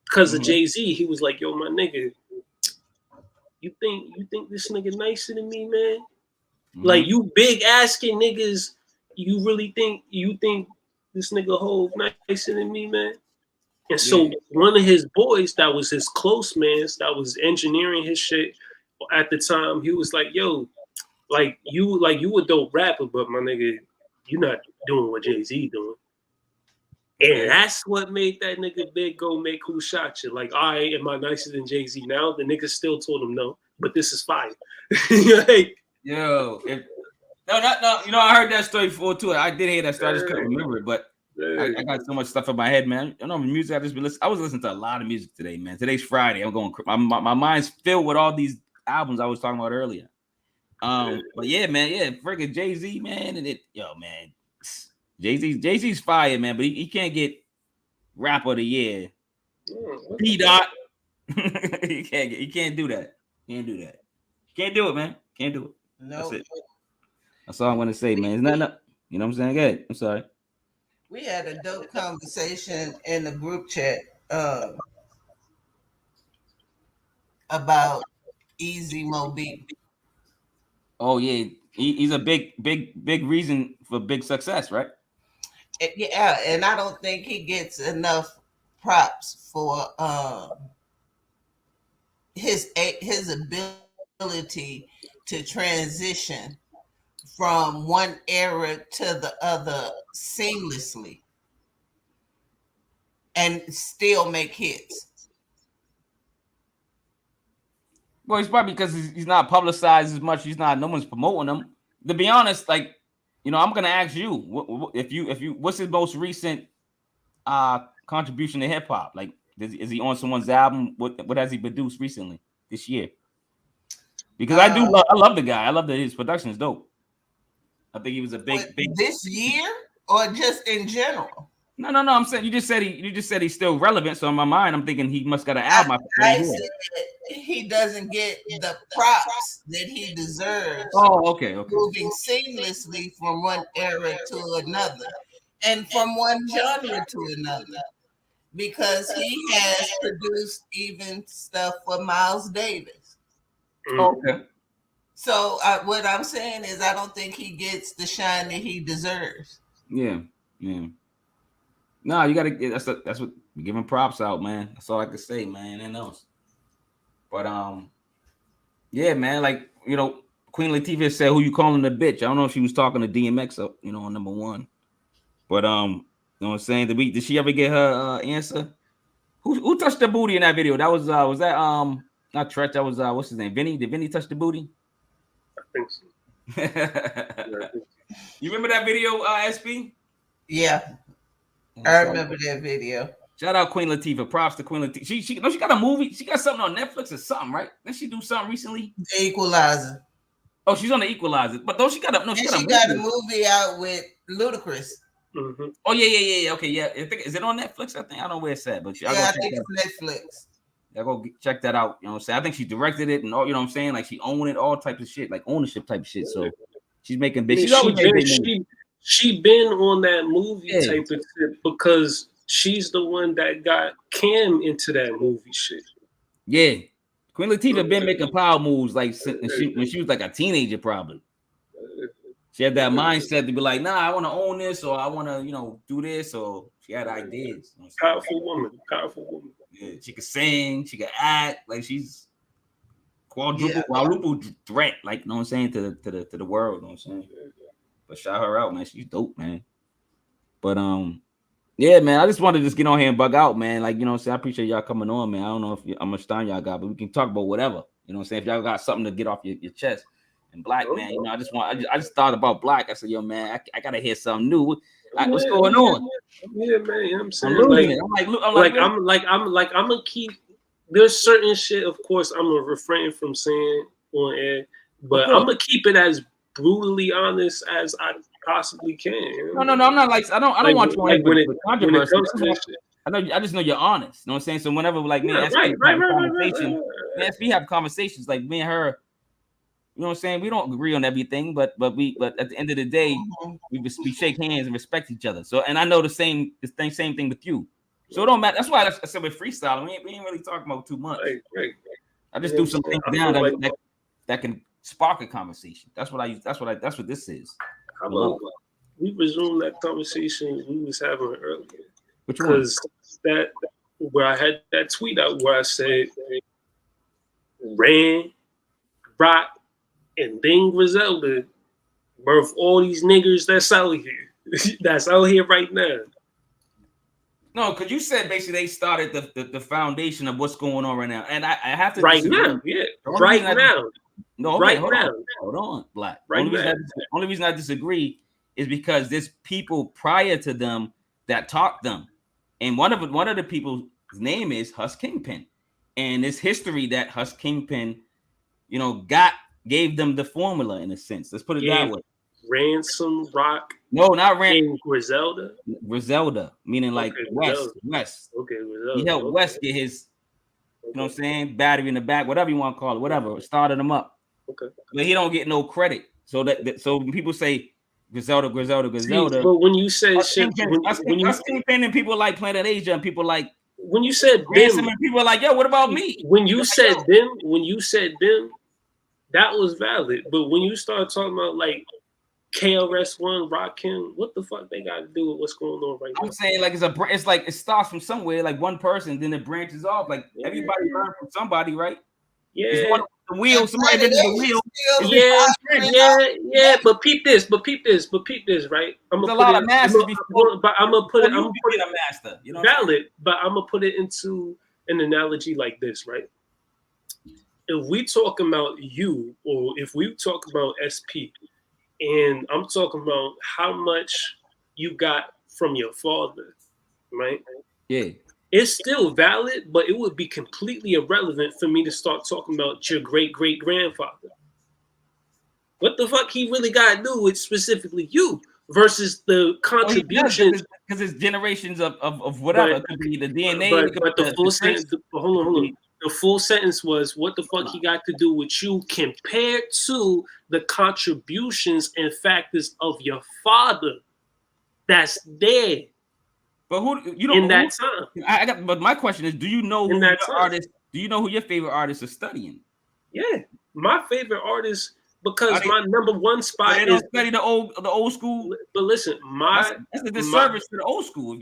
because of Jay-Z. He was like, yo, my nigga, you think this nigga nicer than me, man? Like you big asking niggas, you really think this nigga Hov nicer than me, man? And so one of his boys that was his close mans that was engineering his shit at the time, he was like, yo, like you a dope rapper, but my nigga, you not doing what Jay-Z doing. And that's what made that nigga Big go make Who Shot You. Like, all right, am I nicer than Jay-Z now? The nigga still told him no, but this is fire. Like, yo, no, you know, I heard that story before too. I did hear that story, I just couldn't remember it, but I got so much stuff in my head, man. You know, music. I was listening to a lot of music today, man. Today's Friday. I'm going. My mind's filled with all these albums I was talking about earlier. But yeah, man, freaking Jay-Z, man, and man, Jay-Z's fire, man. But he can't get rapper of the year. P. Dot. He can't do that. Can't do that. Can't do it, man. Can't do it. No. That's it. That's all I'm gonna say, man. It's nothing up. You know what I'm saying? Go ahead. I'm sorry. We had a dope conversation in the group chat about Easy Mo B. Oh yeah, he's a big reason for big success, right? Yeah, and I don't think he gets enough props for his ability to transition from one era to the other seamlessly and still make hits. Well, it's probably because he's not publicized as much. No one's promoting him. To be honest, like, you know, I'm gonna ask you, what's his most recent contribution to hip hop? Like, is he on someone's album? What has he produced recently this year? Because I love the guy. I love that his production is dope. I think he was a big this year or just in general. No. I'm saying you just said he's still relevant. So in my mind, I'm thinking he must got an album. I said he doesn't get the props that he deserves. Oh, okay. Moving seamlessly from one era to another, and from one genre to another, because he has produced even stuff for Miles Davis. Okay. So what I'm saying is, I don't think he gets the shine that he deserves. Yeah. No, you gotta. That's what giving props out, man. That's all I can say, man. And else. But yeah, man. Like, you know, Queen Latifah said, "Who you calling a bitch?" I don't know if she was talking to DMX, you know, on number one. But you know what I'm saying? Did she ever get her answer? Who touched the booty in that video? That was that not Tretch. That was what's his name? Vinny. Did Vinny touch the booty? I think so. You remember that video, SB? Yeah, I remember that video. Shout out Queen Latifah. Props to Queen Latifah. She got a movie. She got something on Netflix or something, right? Didn't she do something recently? The Equalizer. Oh, she's on The Equalizer. But don't she got a she got a movie out with Ludacris. Mm-hmm. Oh yeah. Okay, yeah. Is it on Netflix? I don't know where it's at, but I think it's Netflix. I go check that out. You know what I'm saying? I think she directed it and all. You know what I'm saying? Like she owned it, all types of shit, like ownership type of shit. So she's making big. She been on that movie type of shit because she's the one that got Cam into that movie shit. Yeah, Queen Latifah been making power moves like when she was like a teenager, probably. She had that mindset to be like, nah, I want to own this, or I want to, you know, do this, or she had ideas. You know, powerful woman. Yeah, she could sing, she could act, like she's quadruple threat, like, you know what I'm saying, to the world, you know what I'm saying. But shout her out, man. She's dope, man. But yeah, man, I just wanted to just get on here and bug out, man. Like, you know what I'm saying, I appreciate y'all coming on, man. I don't know how much time y'all got, but we can talk about whatever. You know what I'm saying? If y'all got something to get off your chest. And BlaQ, man, you know, I just thought about BlaQ. I said, yo, man, I gotta hear something new. What's going on? Yeah, man. You know what I'm saying? I'm losing it. I'm gonna keep. There's certain shit, of course, I'm gonna refrain from saying on air, but I'm gonna keep it as brutally honest as I possibly can. You know? No. I'm not like I don't want you like when it controversy. comes to this shit. I just know you're honest. You know what I'm saying? So whenever like me and SB have conversations, like me and her, you know what I'm saying? We don't agree on everything, but at the end of the day, we shake hands and respect each other. So and I know the same thing with you. So it don't matter. That's why I said with freestyle, we ain't really talking about too much. Right. I just do some things down that can spark a conversation. That's what this is. How about we resume that conversation we was having earlier? Because that where I had that tweet out where I said Ran, Rock, and then Griselda birth all these niggas that's out here. That's out here right now. No, because you said basically they started the foundation of what's going on right now. And I have to now, yeah. Right now. No, okay, hold on, BlaQ. Only reason I disagree is because there's people prior to them that taught them. And one of the people's name is Hus Kingpin. And it's history that Hus Kingpin, gave them the formula in a sense. Let's put it that way. Ransom, Rock. No, not Ransom. Griselda. Griselda, meaning like West. Okay, Griselda. He helped West get his, you know what I'm saying, battery in the back, whatever you want to call it, whatever. Started him up. Okay. But he don't get no credit. So when people say Griselda. See, but when you say shit, when you Kingpin and people like Planet Asia and people like when you said Ransom and people are like, yo, what about me? When you said them, that was valid. But when you start talking about like KRS-One, Rakim, what the fuck they got to do with what's going on right now? I'm saying like it's like it starts from somewhere, like one person, then it branches off. Like everybody learned from somebody, right? Yeah. It's one of the wheel. Somebody did the wheel. Yeah. But peep this, right? There's a lot of masters before, but I'm gonna put it. A master, you know. Valid, but I'm gonna put it into an analogy like this, right? If we talk about you, or if we talk about SP, and I'm talking about how much you got from your father, right? Yeah. It's still valid, but it would be completely irrelevant for me to start talking about your great-great-grandfather. What the fuck he really got to do with specifically you versus the contributions? Because it's generations of whatever. It could be the DNA. But the full sentence, hold on. The full sentence was, what the fuck he got to do with you compared to the contributions and factors of your father that's there. But that time? But my question is, do you know who your artist? Do you know who your favorite artists are studying? Yeah, my favorite artist, because my number one spot they don't study the old school. But listen, that's a disservice to the old school.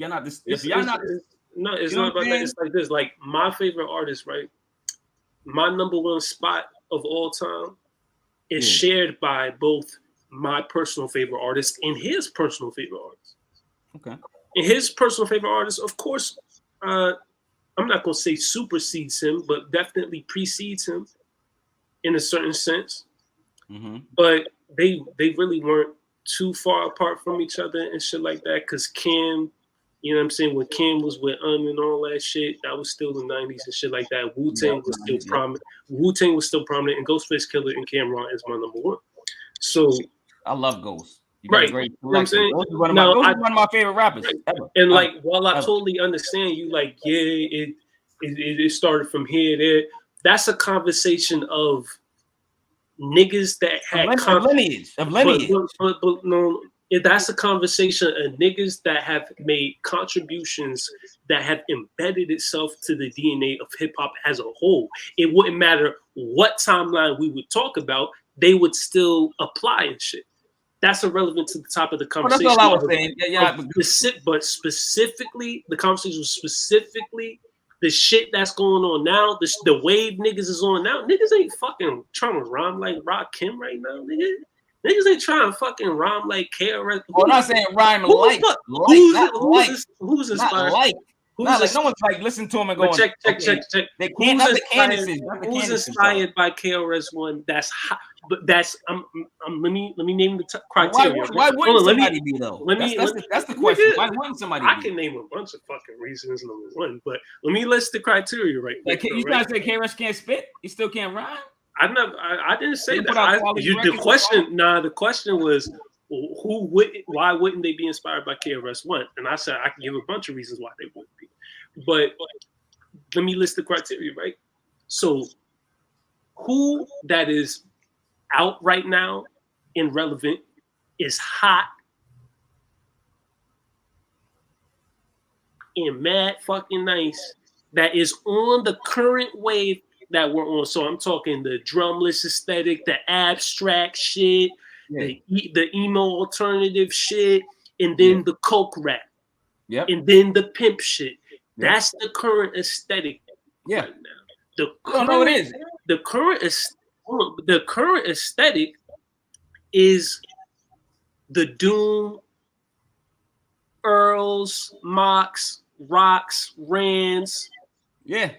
If you're not, no, it's not about that. It's like this. Like my favorite artist, right? My number one spot of all time is shared by both my personal favorite artist and his personal favorite artist. Okay. And his personal favorite artist, of course, I'm not going to say supersedes him, but definitely precedes him in a certain sense. Mm-hmm. But they really weren't too far apart from each other and shit like that. Because Kim, you know what I'm saying, when Kim was with and all that shit, that was still the 90s and shit like that. Wu-Tang was still prominent. Wu-Tang was still prominent, and Ghostface Killer and Cam'ron is my number one. So I love Ghost. Right, you know what I'm saying? Those are one of my favorite rappers ever. And like, while I totally understand you, like, it started from here, there. That's a conversation of niggas that had lineage. But no, that's a conversation of niggas that have made contributions that have embedded itself to the DNA of hip hop as a whole. It wouldn't matter what timeline we would talk about; they would still apply and shit. That's irrelevant to the top of the conversation. That's all I was saying. But specifically, the conversation was specifically the shit that's going on now. The wave niggas is on now. Niggas ain't fucking trying to rhyme like Rakim right now, nigga. Niggas ain't trying to fucking rhyme like KRS. I'm not saying rhyme like. Who's inspired? Not like no one's like listening to him and going. Check. They can't. Not the Candaces. Who's inspired by KRS-One? That's hot, but that's let me name the criteria. Why wouldn't somebody be though? That's the question. Why wouldn't somebody? I can name a bunch of fucking reasons. Number one, but let me list the criteria right. Like, you trying to say KRS can't spit? He still can't rhyme? I didn't say that. The question was why wouldn't they be inspired by KRS-One? And I said I can give a bunch of reasons why they wouldn't be. But let me list the criteria, right? So who that is out right now and relevant is hot and mad fucking nice that is on the current wave that we're on. So I'm talking the drumless aesthetic, the abstract shit, the emo alternative shit, and then the coke rap, and then the pimp shit. That's the current aesthetic right now. The current aesthetic is the Doom, Earls, Mox, Rocks, Rands. Yeah,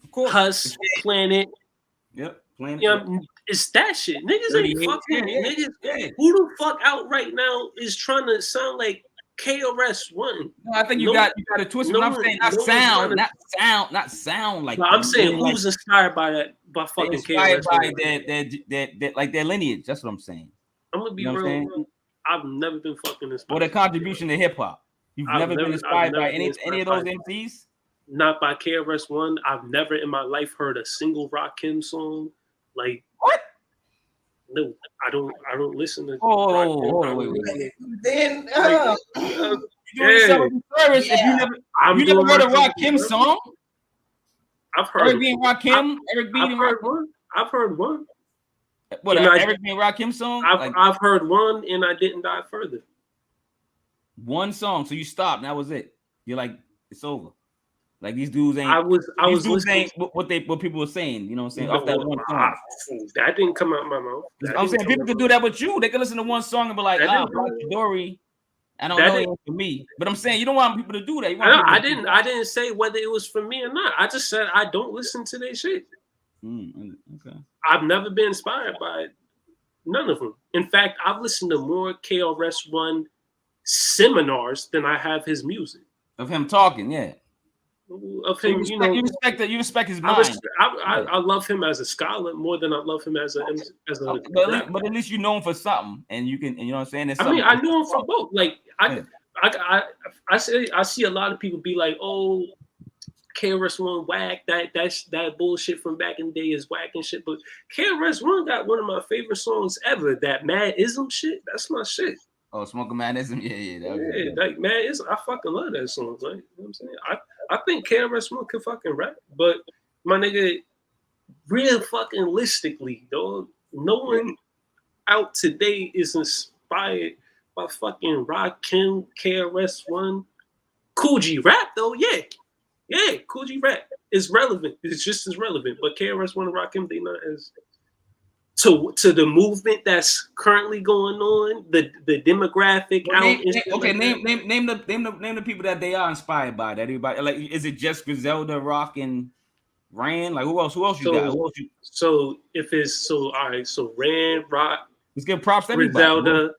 of course. Husk, Planet. Yep, Planet. It's that shit. Niggas ain't fucking niggas. Yeah. Who the fuck out right now is trying to sound like KRS-One? No, I think you got a twist. No, I'm saying not sound like. No, I'm saying who's inspired by that? By fucking inspired KRS by their like their lineage. That's what I'm saying. I'm gonna be real. I've never been fucking inspired. Or the contribution to hip hop. You've never been inspired by any of those MCs? Not by KRS-One. I've never in my life heard a single Rakim song. Like what? No, I don't listen to. Wait. Then you never heard a Rakim song? I've heard Eric B. and Rakim. I've heard one. What, Eric B. and Rakim song? I've heard one, and I didn't dive further. One song, so you stopped. And that was it. You're like, it's over. Like these dudes ain't. I was listening what people were saying. You know what I'm saying? Off that one song. That didn't come out of my mouth. I'm saying people can do that with you. They can listen to one song and be like, BlaQ Chidori. I don't know it was for me, but I'm saying you don't want people to do that. I didn't say whether it was for me or not. I just said I don't listen to their shit. Okay. I've never been inspired by none of them. In fact, I've listened to more KRS-One seminars than I have his music. Of him talking, yeah. Of him, you respect his mind. I love him as a scholar more than I love him as a. But at least you know him for something, and you can, and you know what I'm saying. I know him for both. Like I see a lot of people be like, "Oh, KRS-One whack. That bullshit from back in the day is whack and shit." But KRS-One got one of my favorite songs ever. That Mad-ism shit. That's my shit. Oh, Smoking Mad-ism. Yeah. Like Mad-ism. I fucking love that song. Like, you know what I'm saying? I think KRS-One can fucking rap, but my nigga, real fucking realistically, dog, no one out today is inspired by fucking Rakim, KRS-One, Kool G rap though, yeah, Kool G rap is relevant. It's just as relevant, but KRS-One and Rakim, they not as to the movement that's currently going on, the demographic. Name the people that they are inspired by. That everybody like. Is it just Griselda, Rock, and Rand? Like who else you got? So all right. So Rand, Rock. Let's give props to everybody. Griselda,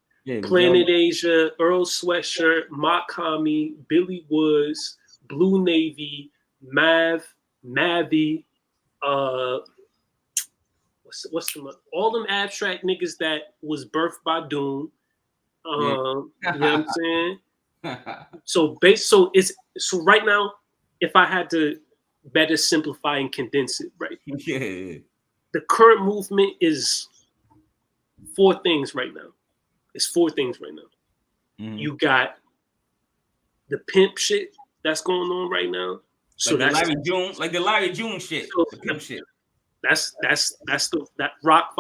Planet Asia, Earl Sweatshirt, Mock Kami, Billy Woods, Blue Navy, Mavi, what's all them abstract niggas that was birthed by Doom. You know what I'm saying? So right now, if I had to better simplify and condense it, right? Yeah. The current movement is four things right now. It's four things right now. Mm-hmm. You got the pimp shit that's going on right now. So like the Larry June shit. So, the pimp shit. That's that Rock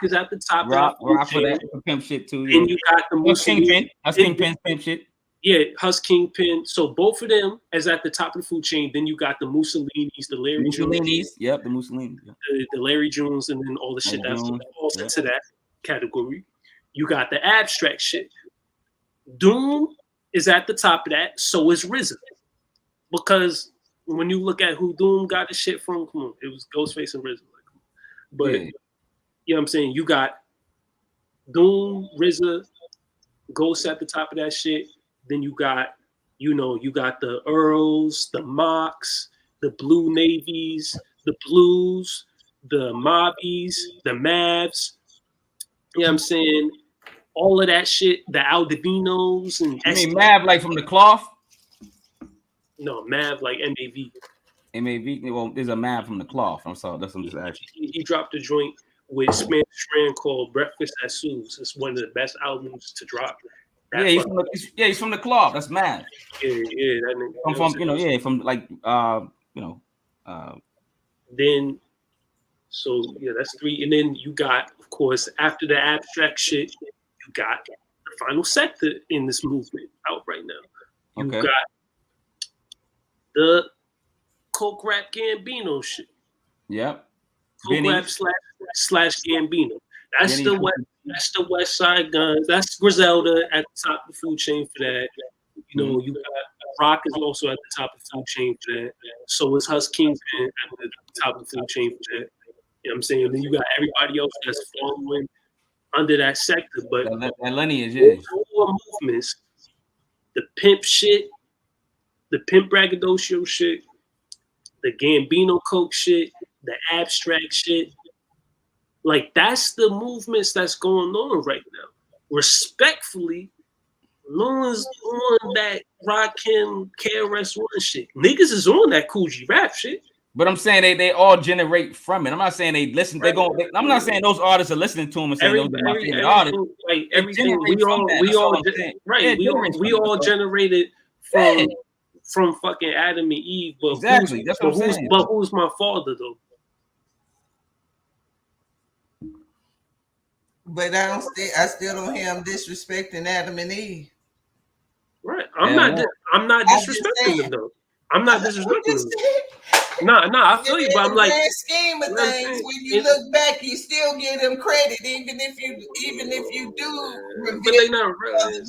is at the top. Rock for that pimp shit too. Yeah. And you got the Kingpin. That's Kingpin pimp shit. Yeah, Husk Kingpin. So both of them is at the top of the food chain. Then you got the Mussolinis, the Larry Jones. Yep, the Mussolini. Yep. The Larry Jones, and then all the shit that falls into that category. You got the abstract shit. Doom is at the top of that. So is RZA. because when you look at who Doom got the shit from, come on, it was Ghostface and RZA. But you know what I'm saying? You got Doom, RZA, Ghost at the top of that shit. Then you got, you got the Earls, the Mocs, the Blue Navies, the Blues, the Mobbies, the Mavs. You know what I'm saying? All of that shit, the Aldavinos and I mean Mav like from the cloth? No, Mav like MAV. MAV. Well, there's a Mav from the cloth. I'm sorry, that's what I'm just asking. He dropped a joint with Spanish Strand called Breakfast at Sue's. It's one of the best albums to drop. He's from the cloth. That's Mav. Yeah. That nigga, from like Then, so yeah, that's 3. And then you got, of course, after the abstract shit, you got the Final Sector in this movement out right now. You got the Coke Rap Gambino shit. Yep. Coke Rap slash Gambino. That's the West Side Guns. That's Griselda at the top of the food chain for that. You got Rock is also at the top of the food chain for that. So is Hus Kingsman at the top of the food chain for that. You know what I'm saying? And then you got everybody else that's following under that sector. But that lineage is all movements, the pimp shit, the pimp braggadocio shit, the Gambino Coke shit, the abstract shit. Like, that's the movements that's going on right now. Respectfully, no one's on that Rakim KRS-One shit. Niggas is on that Cool G Rap shit. But I'm saying they all generate from it. I'm not saying they listen. I'm not saying those artists are listening to them and saying those are my favorite artists. Like everything, we all generated from fucking Adam and Eve. But exactly, that's what I'm saying. But who's my father though? But I still don't hear him disrespecting Adam and Eve. Right. I'm not disrespecting them though. I'm not disrespecting them. No, I feel you, but I'm like, in the scheme of things, when you look back, you still give them credit, even if you do reveal. But they not relevant.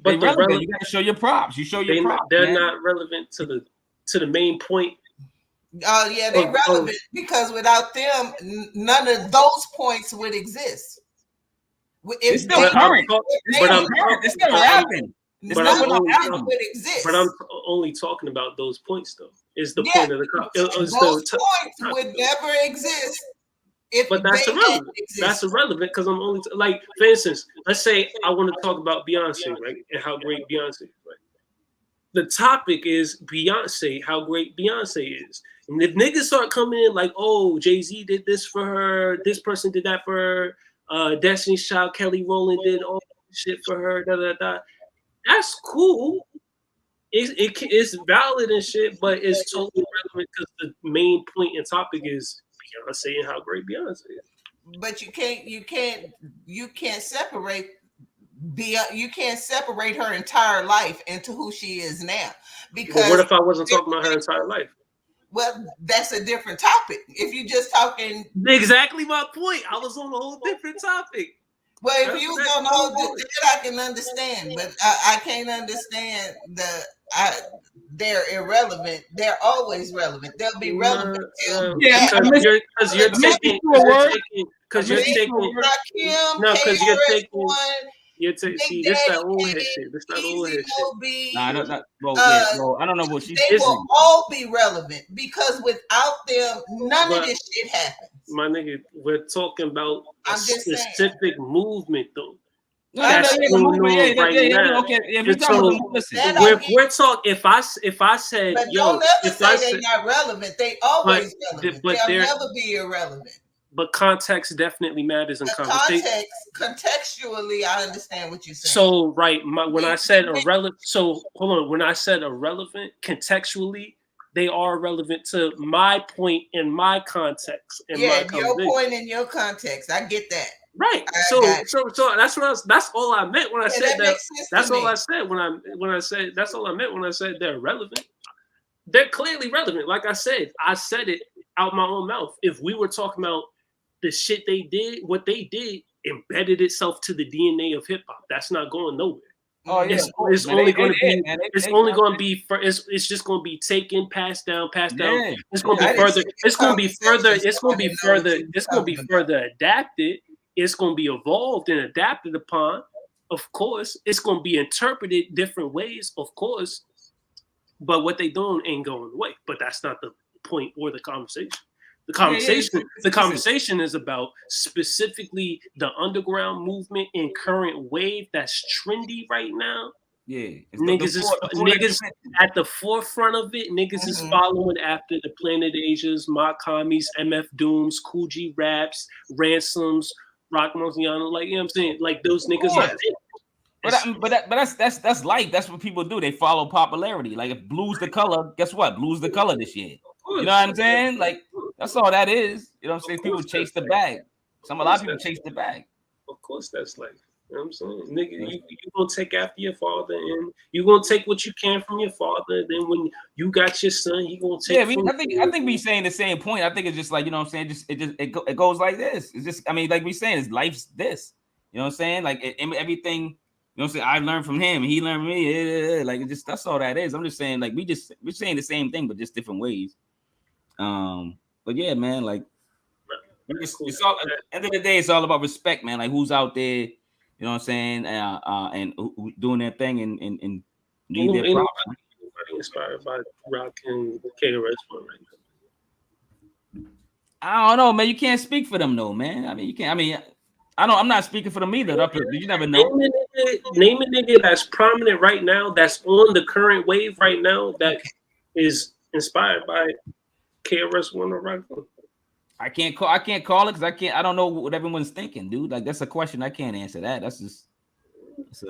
But they're relevant. You got to show your props. You show your props. They're not relevant to the main point. Oh yeah, they're relevant because without them, none of those points would exist. It's still current. It's still rapping. But I'm only talking about those points, though. Is the point of the those points would never exist. But that's irrelevant. That's irrelevant because I'm only like, for instance, let's say I want to talk about Beyonce, right, and how great Beyonce is, right. The topic is Beyonce, how great Beyonce is, and if niggas start coming in like, oh, Jay-Z did this for her, this person did that for her, Destiny's Child, Kelly Rowland did all this shit for her, That's cool. It's valid and shit, but it's totally irrelevant because the main point and topic is Beyonce and how great Beyonce is. But you can't separate her entire life into who she is now. Because what if I wasn't talking about her entire life? Well, that's a different topic. If you're just talking, exactly my point. I was on a whole different topic. Well, if you was on the whole, that I can understand, but I can't understand they're irrelevant. They're always relevant. They'll be relevant. Because you're taking. See, this that old head shit. This not old head shit. I don't know what she's. They will all be relevant because without them, none of this shit happens. My nigga, we're talking about a specific movement, though. If I said, but don't ever say they're not relevant. They always relevant. They'll never be irrelevant. But context definitely matters in conversation. Contextually, I understand what you're saying. So, right, when I said irrelevant, when I said irrelevant, contextually, they are relevant to my point in my context. Your point in your context. I get that. Right. So that's all I meant when I said that. That's all I said when I said that's all I meant when I said they're relevant. They're clearly relevant. Like I said it out my own mouth. If we were talking about the shit they did, what they did embedded itself to the DNA of hip hop. That's not going nowhere. Oh yeah, it's only going to be. It's only going to be. It's just going to be taken, passed down. Yeah. It's going to be further. It's going to be further. It's going to be further. It's going to be further adapted. It's going to be evolved and adapted upon. Of course, it's going to be interpreted different ways. Of course, but what they doing ain't going away. But that's not the point or the conversation. The conversation is about specifically the underground movement and current wave that's trendy right now. Yeah, niggas at the forefront of it. Niggas is following after the Planet Asias, Mock Commies, MF Dooms, Cool G Raps, Ransoms, Rock Marciano. Like, you know what I'm saying? Like those niggas are it. But that's life. That's what people do. They follow popularity. Like if blue's the color, guess what? Blue's the color this year. You know what I'm saying? Like that's all that is. You know what I'm saying? People chase the bag. A lot of people chase the bag. Of course, that's life. You know what I'm saying? Nigga, you gonna take after your father, and you gonna take what you can from your father. Then when you got your son, he gonna take. Yeah, I think we saying the same point. I think it's just like, you know what I'm saying. It goes like this. It's just, I mean, like we saying, it's life's this. You know what I'm saying? Like everything. You know what I'm saying? I learned from him. He learned from me. Like it just, that's all that is. I'm just saying, like we're saying the same thing, but just different ways. But yeah, man, like it's all, at the end of the day, it's all about respect, man. Like who's out there, you know what I'm saying, and who doing their thing and need their props. Inspired by Rock and KRS One right now. I don't know, man. You can't speak for them, though, man. I mean, you can't. I mean, I'm not speaking for them either. You never know. Name a nigga that's prominent right now, that's on the current wave right now, that is inspired by KRS One or Rock. I can't call it because I don't know what everyone's thinking, dude. Like that's a question I can't answer. That's just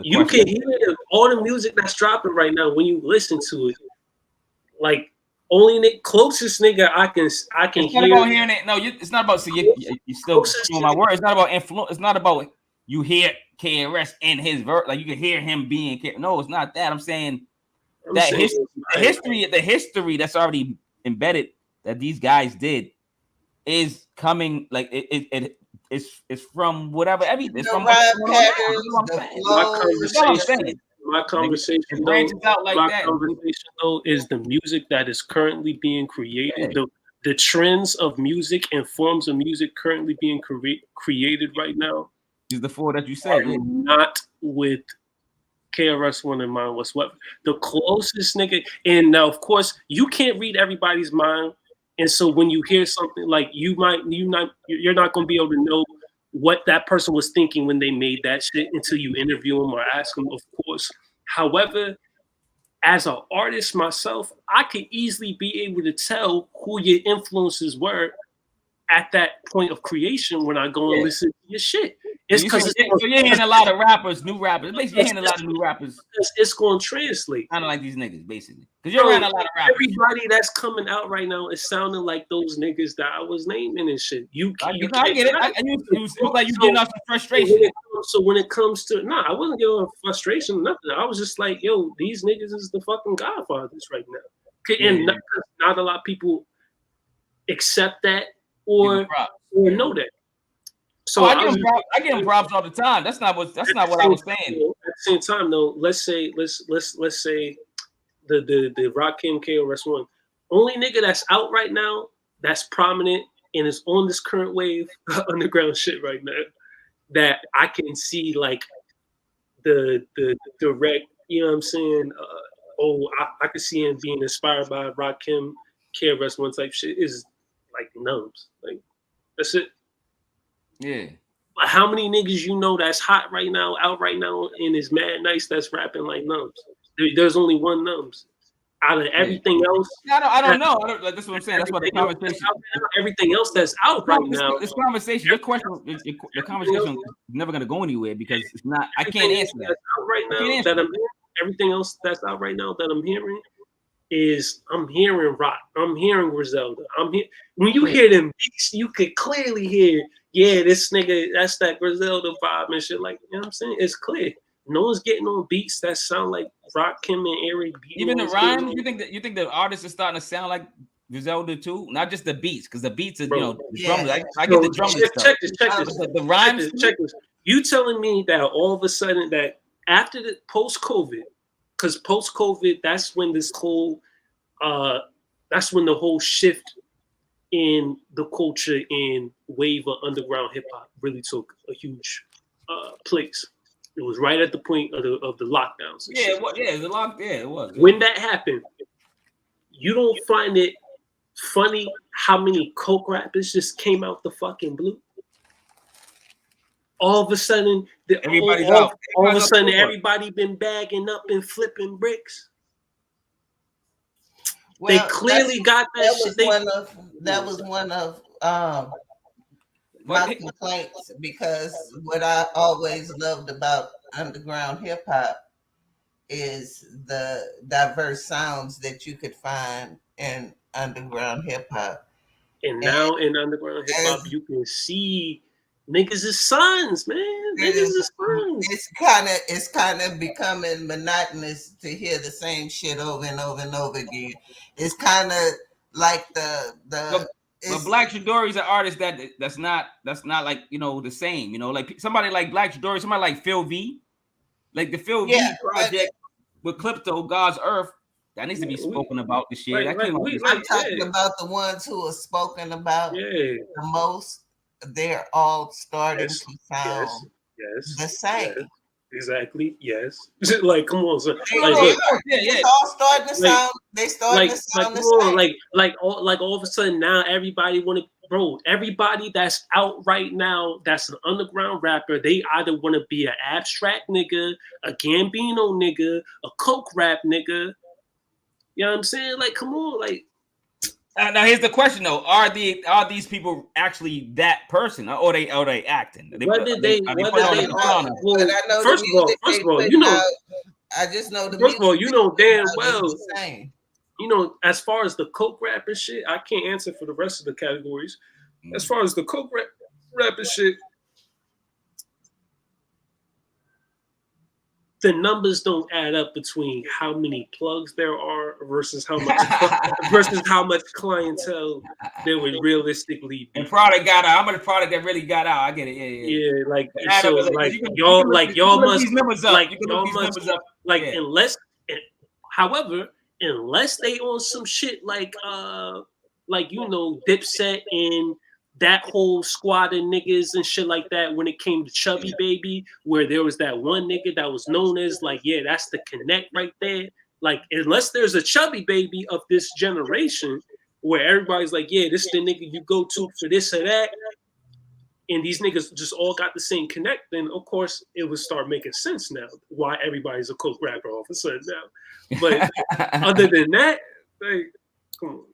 you can hear all the music that's dropping right now when you listen to it. Like only the closest nigga I can it's hear. Not about hearing it. No, it's not about. So you still stealing my word. It's not about influence. It's not about you hear KRS in his verse. Like you can hear him being. No, it's not that. I'm saying the history that's already embedded that these guys did is coming. Like it's from whatever. Everything. It's from my conversation though is the music that is currently being created. Yeah. The trends of music and forms of music currently being created right now is the four that you said. Not with KRS One in mind whatsoever. The closest nigga, and now of course you can't read everybody's mind, and so when you hear something like you're not going to be able to know what that person was thinking when they made that shit until you interview them or ask them, of course. However, as an artist myself, I could easily be able to tell who your influences were at that point of creation when I go and listen to your shit. It's because you're hearing a lot of rappers, new rappers. Basically, you're hearing a lot of new rappers. It's going to translate. Kind of like these niggas, basically. Because you're around a lot of rappers. Everybody that's coming out right now is sounding like those niggas that I was naming and shit. I get it. It's like you getting off the frustration. So when it comes to, I wasn't getting off frustration, nothing. I was just like, yo, these niggas is the fucking godfathers right now. And not a lot of people accept that or know that. So I get them props all the time. That's not what I was saying. At the same time, though, let's say the Rakim KRS One, only nigga that's out right now that's prominent and is on this current wave underground shit right now that I can see like the direct, you know what I'm saying? I could see him being inspired by Rakim KRS One type shit is like Numbs. Like that's it. Yeah. But how many niggas you know that's hot right now, out right now, and is mad nice that's rapping like Numbs? There's only one Numbs. Out of everything else, I don't know. That's what I'm saying. That's what the conversation. Everything else that's out right now. This conversation, your question, the conversation is never gonna go anywhere because it's not. I can't answer that. Right now, that everything else that's out right now that I'm hearing is I'm hearing Rock. I'm hearing Griselda. When you hear them beats, you could clearly hear, this nigga, that's that Griselda vibe and shit. Like, you know what I'm saying? It's clear. No one's getting on beats that sound like Rakim and Eric B. Even the rhymes, you think the artists are starting to sound like Griselda too? Not just the beats, because the beats are, drums. I get the drums. Check this. The rhymes. Check this. You telling me that all of a sudden that after the post-COVID, because post-COVID, that's when the whole shift in the culture and wave of underground hip hop really took a huge place. It was right at the point of the lockdowns. It was. When that happened, you don't find it funny how many coke rappers just came out the fucking blue? All of a sudden, everybody been bagging up and flipping bricks. Well, they clearly got that shit. That was one of my complaints, because what I always loved about underground hip hop is the diverse sounds that you could find in underground hip hop. And now in underground hip hop, you can see niggas is sons, man. Niggas is sons. It's kind of becoming monotonous to hear the same shit over and over and over again. It's kind of like But BlaQ Chidori is an artist that's not like, you know, the same, you know, like somebody like BlaQ Chidori, somebody like Phil V, like the Phil V project with Clipto, God's Earth, that needs to be spoken about this year. I'm talking about the ones who are spoken about the most. They're all starting to sound the same. Yes. Exactly. Yes. Like, come on, son. It's all starting to sound. They starting to sound the same. Like all of a sudden now, everybody want to, bro. Everybody that's out right now, that's an underground rapper. They either want to be an abstract nigga, a Gambino nigga, a coke rap nigga. You know what I'm saying? Like, come on, like. Now here's the question though: Are these people actually that person, or they acting? First of all, you know, I just know the. First of all, you know damn well. You know, as far as the coke rap and shit, I can't answer for the rest of the categories. As far as the coke rap and shit, the numbers don't add up between how many plugs there are versus how much clientele there would realistically be. And product got out. How much product that really got out? I get it. Yeah. Like so, like y'all must unless they on some shit like you know, Dipset and that whole squad of niggas and shit like that, when it came to Chubby Baby, where there was that one nigga that was known as like, yeah, that's the connect right there. Like, unless there's a Chubby Baby of this generation where everybody's like, yeah, this is the nigga you go to for this or that, and these niggas just all got the same connect, then of course it would start making sense now why everybody's a coke rapper all of a sudden now. But other than that, like, come on.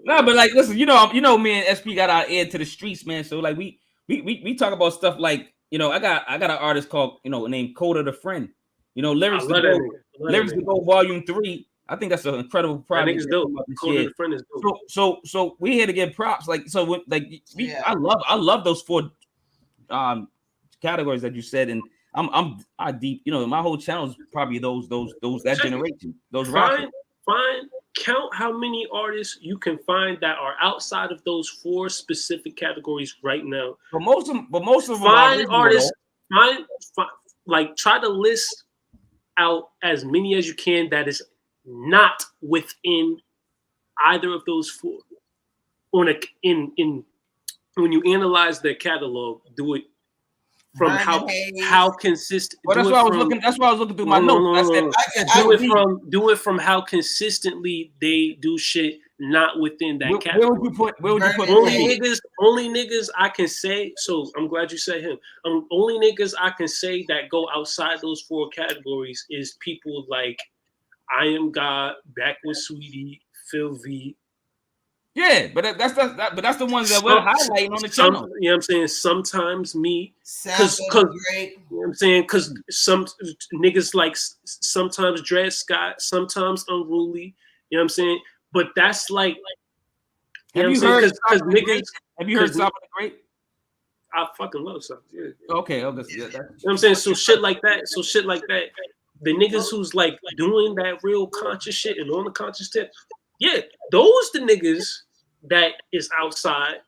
No, but like, listen, you know, me and SP got our ear to the streets, man. So like, we talk about stuff like, you know, I got an artist called, you know, named Coda the Friend. You know, Lyrics to Go Volume 3. I think that's an incredible project. That nigga's dope. Coda the Friend is dope. So we here to get props. Like, so I love those 4 categories that you said, and I'm deep. You know, my whole channel is probably those that generation. Those rappers. Fine. Count how many artists you can find that are outside of those 4 specific categories right now. But most of them find artists. Like, try to list out as many as you can that is not within either of those 4. When you analyze their catalog, do it from how consistent. Well, that's why I was looking. That's why I was looking through my notes. Do it from how consistently they do shit not within that category. Where would you put only niggas I can say. So I'm glad you said him. Only niggas I can say that go outside those 4 categories is people like I Am God, Back with Sweetie, Phil V. Yeah, but that's the ones that we're highlighting on the channel. You know what I'm saying? Sometimes me, because you know what I'm saying, because some niggas like sometimes Dred Scott, sometimes Unruly. You know what I'm saying? But that's like, you know what I'm saying? Because niggas. Have you heard Something Great? I fucking love something. Yeah. Okay. You know what I'm saying? So shit like that. The niggas who's like doing that real conscious shit and on the conscious tip. Yeah, those the niggas that is outside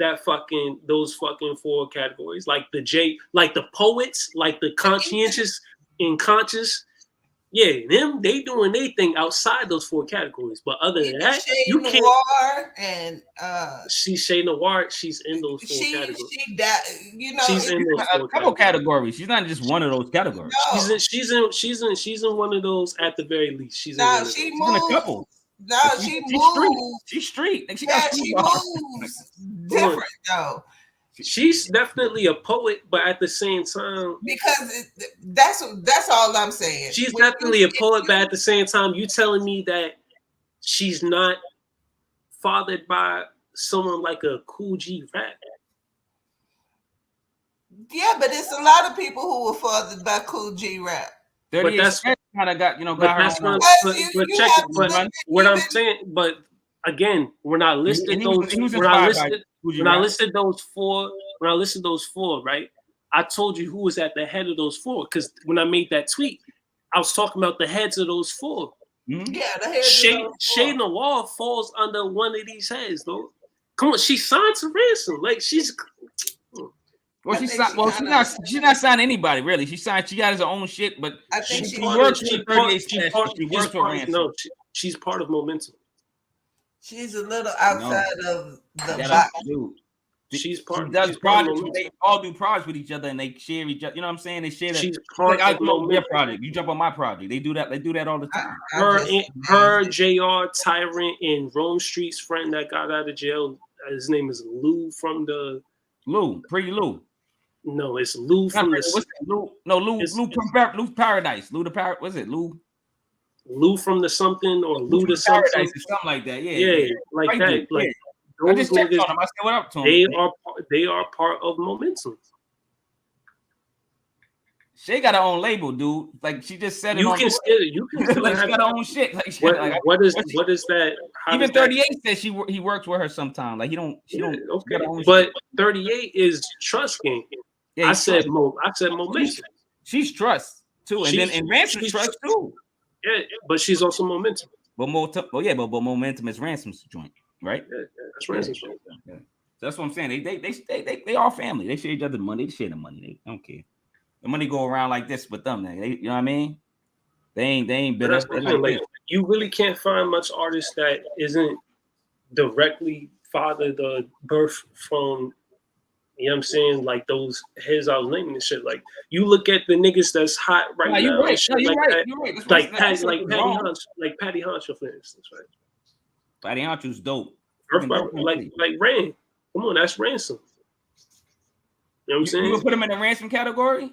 those fucking 4 categories, like the J, like the poets, like the conscientious and conscious. Yeah, them, they doing their thing outside those 4 categories. But other than that, you can't. Noir and she's Shay Noir. She's in those 4 categories. She's in those 4 couple categories. She's not just one of those categories. No. She's in one of those at the very least. She's in a couple. No, she moves. She's street. She moves different though. She's definitely a poet, but at the same time, because that's all I'm saying. She's definitely a poet, but at the same time, you telling me that she's not fathered by someone like a Cool G Rap. Yeah, but it's a lot of people who were fathered by Cool G Rap. But that's kind of got her. But what I'm saying, but again, we're not listed those. When I listed those 4, right? I told you who was at the head of those 4 because when I made that tweet, I was talking about the heads of those 4. Mm-hmm. Yeah, the heads. Shay Noir falls under one of these heads, though. Come on, she signed to ransom. Like she's. Well, she's not signing anybody really. She got her own shit, but I think she works with 38 She's part of Momentum. She's a little outside of the box. She's part. She does projects. They all do projects with each other, and they share each other. You know what I'm saying? They share that. She's part I jump on your project. You jump on my project. They do that. They do that all the time. Her, Jr., Tyrant, and Rome Street's friend that got out of jail. His name is Lou from the Pretty Lou. No, it's Lou from the. Lou from Paradise. Lou the Paradise. What's it? Lou from the something or Lou the something. Something like that. Yeah, like right that. There. Like I just checked on them. I said what up to them. They are part of Momentum. She got her own label, dude. Like she just said it. You can still like she got her own shit. Like what is that? Even 38 says he works with her sometime. Like she don't. Okay. But 38 is trust game. Yeah, I said Momentum. She's trust too, and Ransom's trust too. Yeah, but she's also Momentum. But Momentum is Ransom's joint, right? Yeah, that's Ransom's joint. Yeah. So that's what I'm saying. They all family. They share each other's money. They share the money. They don't care. The money go around like this with them. You know what I mean? They ain't bitter. Like, you really can't find much artist that isn't directly fathered or birthed from. You know what I'm saying? Like those heads I was naming and shit. Like you look at the niggas that's hot right now. You're right. Like Patty Honcho, for instance, right? Patty Honcho's dope. Like Ran. Come on, that's Ransom. You know what I'm saying? You would put him in the Ransom category?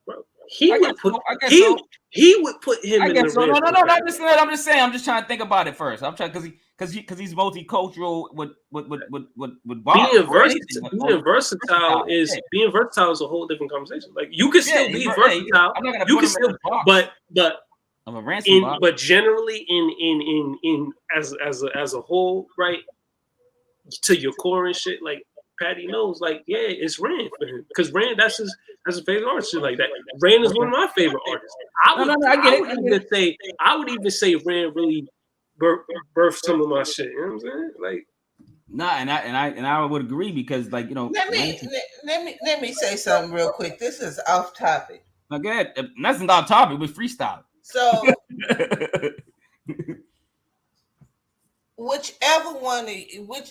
Bro, he would put him in the ransom. No. I'm just saying. I'm just trying to think about it first. I'm trying because he's multicultural with being versatile is a whole different conversation. Like you can still be versatile. I'm not gonna put him in a box. But generally in as a whole, right, to your core and shit, like Patty knows, like, yeah, it's Rand for him. Because Rand, that's his favorite artist, shit like that. Rand is one of my favorite artists. I would even say Rand really birthed some of my shit. You know what I'm saying? Like, nah, and I would agree because, like, you know, let me say something real quick. This is off topic. Okay, that's not off topic. We're freestyle. So,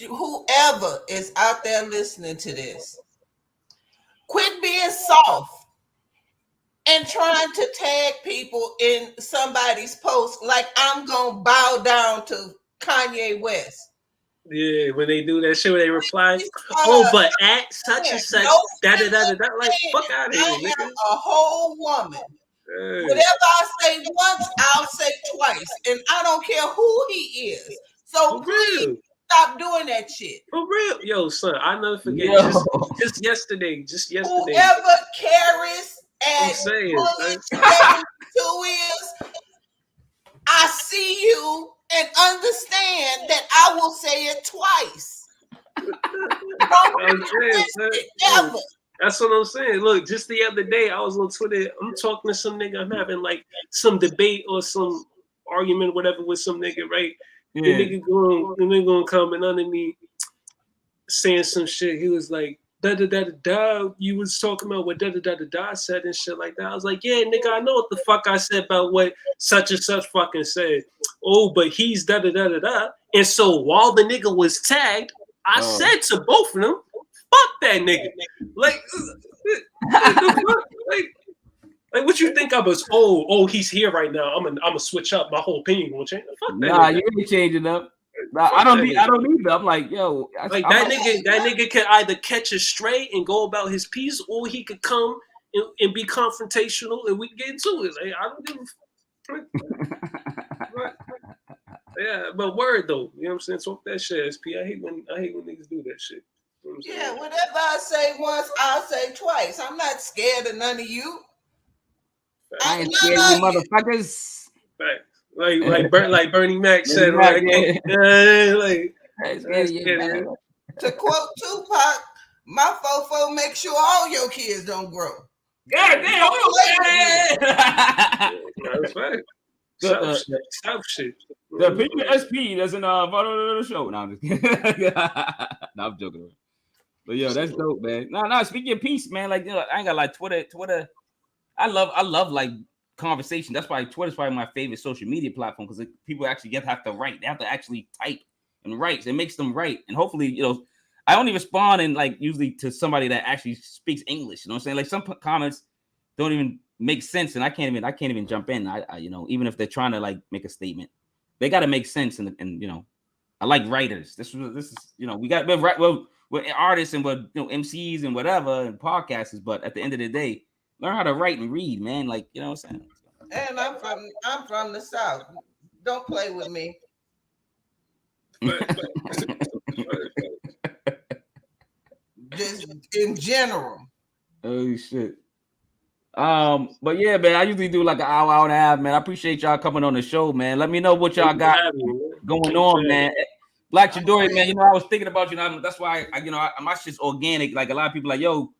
whoever is out there listening to this, quit being soft and trying to tag people in somebody's post like I'm gonna bow down to Kanye West. Yeah, when they do that shit, when they reply, but at such and such, like, fuck out of here. I am a whole woman. Hey. Whatever I say once, I'll say twice, and I don't care who he is. So please stop doing that shit. For real, yo, son, I never forget. Just yesterday. Whoever carries and 72 is, I see you and understand that I will say it twice. Ever. That's what I'm saying. Look, just the other day, I was on Twitter. I'm talking to some nigga. I'm having like some debate or some argument, whatever, with some nigga, right? Yeah. The nigga gonna comment under me. saying some shit. He was like, da da da da da. You was talking about what da da da da da said and shit like that. I was like, yeah, nigga, I know what the fuck I said about what such and such fucking said. Oh, but he's da da da da da. And so while the nigga was tagged, I said to both of them, fuck that nigga. Like what you think I was? Oh, he's here right now. I'm gonna switch up. My whole opinion gonna change. Fuck that nigga. You ain't changing up. Nah, I don't either. I'm like, yo, like that nigga can either catch a stray and go about his piece, or he could come and be confrontational, and we can get into it. Like, I don't give a fuck. Yeah, but word though, you know what I'm saying? Talk that shit, SP. I hate when niggas do that shit. You know yeah, whatever I say once, I'll say twice. I'm not scared of none of you. I ain't scared of you motherfuckers. Right. Like Bernie Mac said, right? To quote Tupac, my fofo make sure all your kids don't grow. God damn! That's right. South shit. The people SP doesn't follow the show. No, I'm just kidding. No, I'm joking. But yo, that's dope, man. No. Speaking of peace, man. Like, you know, I ain't got like Twitter. I love like conversation. That's why Twitter's probably my favorite social media platform, because people actually have to write. They have to actually type and write. It makes them write, and hopefully, you know, I only respond in like usually to somebody that actually speaks English. You know what I'm saying? Like some comments don't even make sense, and I can't even jump in. I you know, even if they're trying to like make a statement, they got to make sense. And you know, I like writers. This is you know, we're artists and we're, you know, MCs and whatever and podcasters, but at the end of the day, learn how to write and read, man. Like, you know what I'm saying? And I'm from the South. Don't play with me. Just in general. Oh shit. But yeah, man, I usually do like an hour and a half, man. I appreciate y'all coming on the show, man. Let me know what y'all got going on, man. BlaQ Chidori, man. You know, I was thinking about you. Know, that's why my shit's organic. Like a lot of people, like, yo,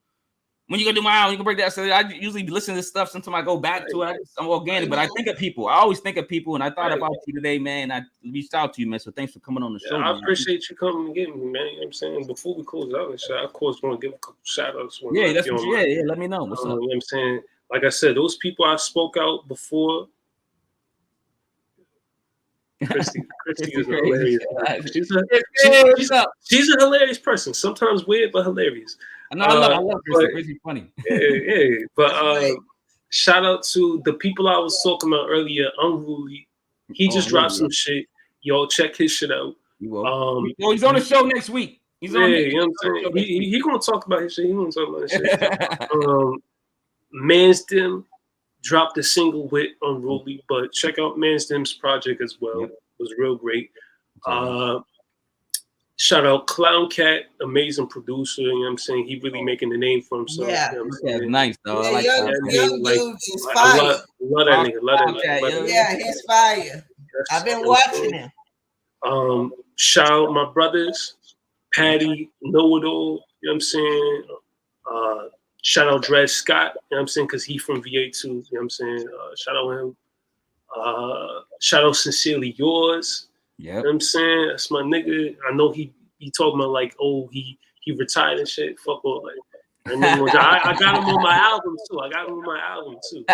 when you gonna do my album, you can break that. So I usually listen to stuff. Sometimes I go back to it. I'm organic, but I think of people. I always think of people, and I thought about you today, man. I reached out to you, man. So thanks for coming on the show. I appreciate you coming and getting me, man. You know what I'm saying? Before we close out, I of course want to give a couple shout outs. Yeah, that's what yeah. Let me know. What's up? You know what I'm saying? Like I said, those people I spoke out before. Christy is hilarious. She's a hilarious person. Sometimes weird, but hilarious. I love Christy. Christy's funny. Yeah. But shout out to the people I was talking about earlier, Unruly. He just dropped some shit. Y'all check his shit out. He's on the show next week. He's on. You know what I'm saying? He gonna talk about his shit. He gonna talk about his shit. Mansdem dropped a single with Unruly, but check out Mansdem's project as well. Yep. It was real great. Shout out Clown Cat, amazing producer. You know what I'm saying? He really making the name for himself. Yeah, you know what I'm nice though. Yeah, I like young dude is fire. Love that nigga. Yeah, he's fire. I've been watching him. Shout out my brothers, Patty, Know It All. You know what I'm saying? Shout out Dred Scott. You know what I'm saying? Because he from VA too. You know what I'm saying? Shout out him. Shout out Cincerely Yours. Yeah, you know what I'm saying? That's my nigga. I know he talking about like, oh, he retired and shit. Fuck all that. And then I got him on my album too.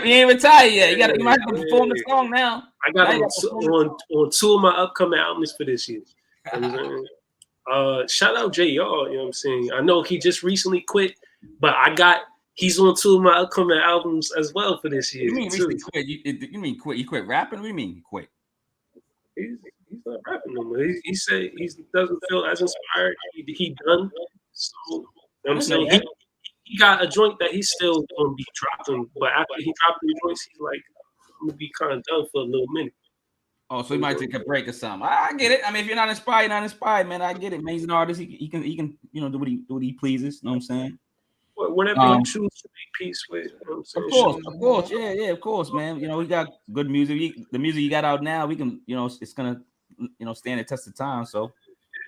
He ain't retired yet. You might have to perform the song now. I got him on two of my upcoming albums for this year. You know what I'm saying? Shout out JR, you know what I'm saying? I know he just recently quit, but he's on two of my upcoming albums as well for this year. You mean recently quit? You mean quit? You quit rapping? What do you mean quit? He's not rapping no more. He said he doesn't feel as inspired. He done. So you know what I'm saying? He got a joint that he's still gonna be dropping, but after he dropped the joints, he's like, I'm gonna be kind of done for a little minute. Oh, so he might take a break or something. I get it. I mean, if you're not inspired, man. I get it. Man, he's an artist. He can you know do what he pleases. You know what I'm saying? Whatever you choose to make peace with. You know what I'm saying? Of course, yeah, of course, man. You know, we got good music. The music you got out now, we can, you know, it's gonna, you know, stand the test of time. So,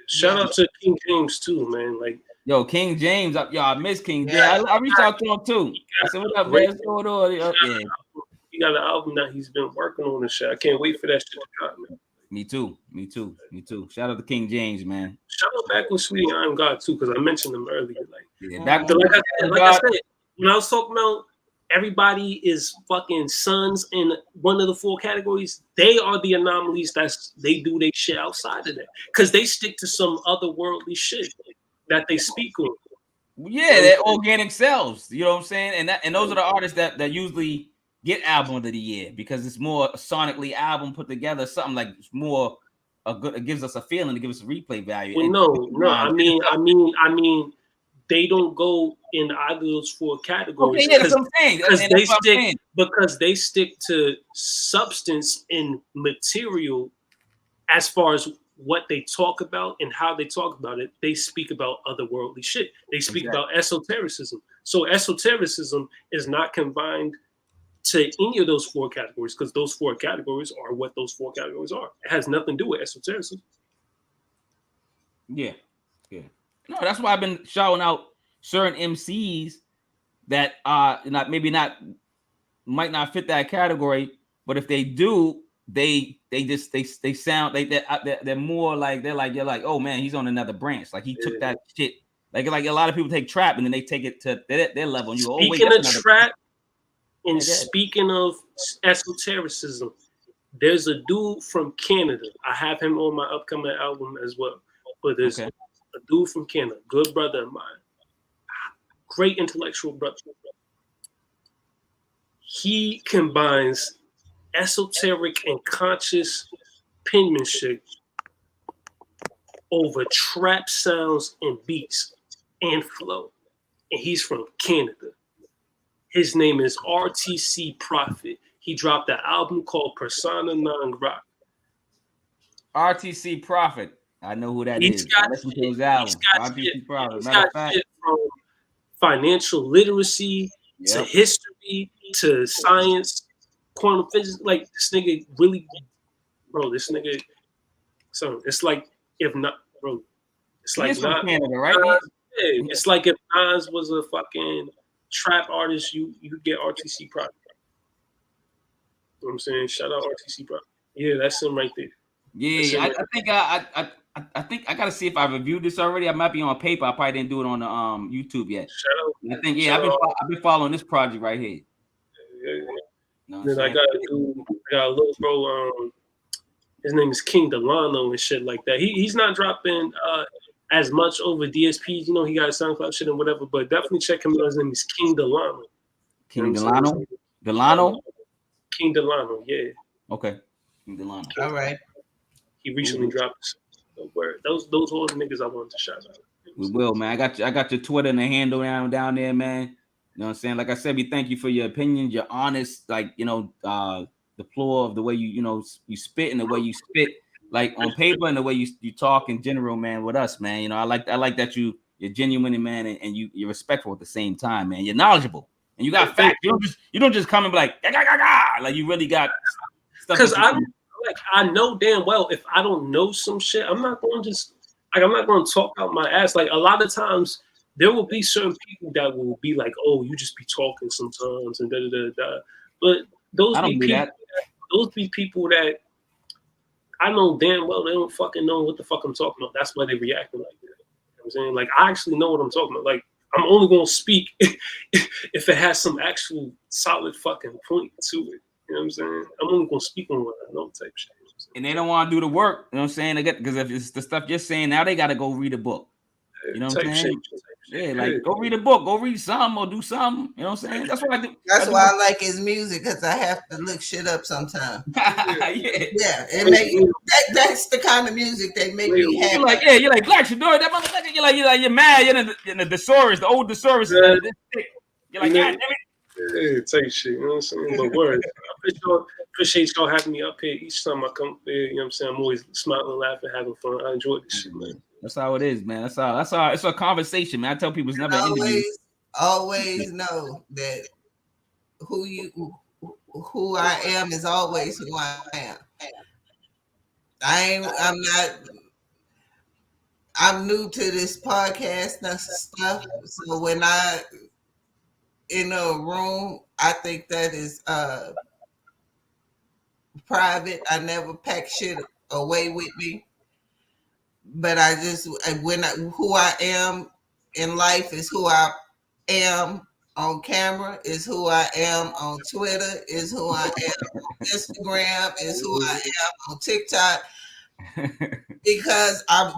shout out to King James too, man. Like, yo, King James, I miss King James. I reached out to him too. I said, "What up, man? What's going on?" Yeah. He got an album that he's been working on and shit. I can't wait for that shit to drop, man. Me too. Shout out to King James, man. Shout out back with Sweetie I Am God too, because I mentioned them earlier. Back like I said, when I was talking about everybody is fucking sons in one of the 4 categories, they are the anomalies they do their shit outside of that. Because they stick to some otherworldly shit that they speak on. Yeah, they're organic selves. You know what I'm saying? And those are the artists that usually get album of the year because it's more sonically album put together, something like it's more it gives us a feeling, to give us a replay value. Well, no. I mean, they don't go in either of those 4 categories. Okay, yeah, that's what I'm saying. Because they stick to substance and material as far as what they talk about and how they talk about it. They speak about otherworldly shit. They speak about esotericism. So esotericism is not combined to any of those 4 categories because those 4 categories are what those 4 categories are. It has nothing to do with esotericism. Yeah. No, that's why I've been shouting out certain MCs that might not fit that category, but if they do, they sound like they're more like you're like, oh man, he's on another branch. Like he took that shit. Like a lot of people take trap and then they take it to their level. And you go, speaking of trap and speaking of esotericism, there's a dude from Canada. I have him on my upcoming album as well. But there's a dude from Canada, good brother of mine, great intellectual brother. He combines esoteric and conscious penmanship over trap sounds and beats and flow. And he's from Canada. His name is RTC Prophet. He dropped an album called Persona Non Grata. RTC Prophet. I know who that is. Listen to his album. RTC Prophet. He's got shit from financial literacy to history to science, quantum physics. Like this nigga really, bro. This nigga. So it's like if not, bro. It's like not Canada, right? It's like if Nas was a fucking trap artist, you could get RTC Prophet. You know what I'm saying? Shout out RTC Prophet. Yeah, that's him right there. Yeah, I think I gotta see if I reviewed this already. I might be on paper. I probably didn't do it on the YouTube yet. I think I've been following this project right here. Yeah. Then I got a little bro. His name is King Delano and shit like that. He's not dropping as much over DSPs. You know, he got SoundCloud shit and whatever. But definitely check him out. His name is King Delano. King Delano. Delano. King Delano. Yeah. Okay. King Delano. All right. He recently dropped those all the niggas I wanted to shout out. We will, man. I got your Twitter and the handle down there, man. You know what I'm saying? Like I said, we thank you for your opinions, your honest, like, you know, the floor of the way you spit and the way you spit, like on paper and the way you talk in general, man, with us, man. You know, I like that you're genuine, man, and you're respectful at the same time, man. You're knowledgeable and you got facts. You don't just come and be like, like you really got stuff. Because I know damn well if I don't know some shit, I'm not going to talk out my ass. Like a lot of times there will be certain people that will be like, oh, you just be talking sometimes and da. But those be people that I know damn well they don't fucking know what the fuck I'm talking about. That's why they reacting like that. You know what I'm saying? Like I actually know what I'm talking about. Like I'm only gonna speak if it has some actual solid fucking point to it. You know what I'm saying? I'm only gonna speak on what I know type shit. You know and they don't want to do the work. You know what I'm saying? Because if it's the stuff you're saying now, they got to go read a book. You know what I'm saying? Yeah, like go read a book, go read something or do something. You know what I'm saying? That's what I do. That's why I like his music, because I have to look shit up sometimes. Yeah, that's the kind of music that make me happy. You're like BlaQ Chidori, that motherfucker. You're mad. You're in the thesaurus, the old thesaurus. Yeah. You're like, God damn it. Yeah, take shit, you know what I'm saying? But word, I appreciate y'all having me up here each time I come here. You know what I'm saying? I'm always smiling, laughing, having fun. I enjoy this shit, man. That's how it is, man. That's how it's a conversation, man. I tell people it's never an interview. Always know that who I am is always who I am. I'm new to this podcast and stuff. So when I in a room, I think that is private. I never pack shit away with me. but who I am in life is who I am on camera, is who I am on Twitter, is who I am on Instagram, is who I am on TikTok. Because I'm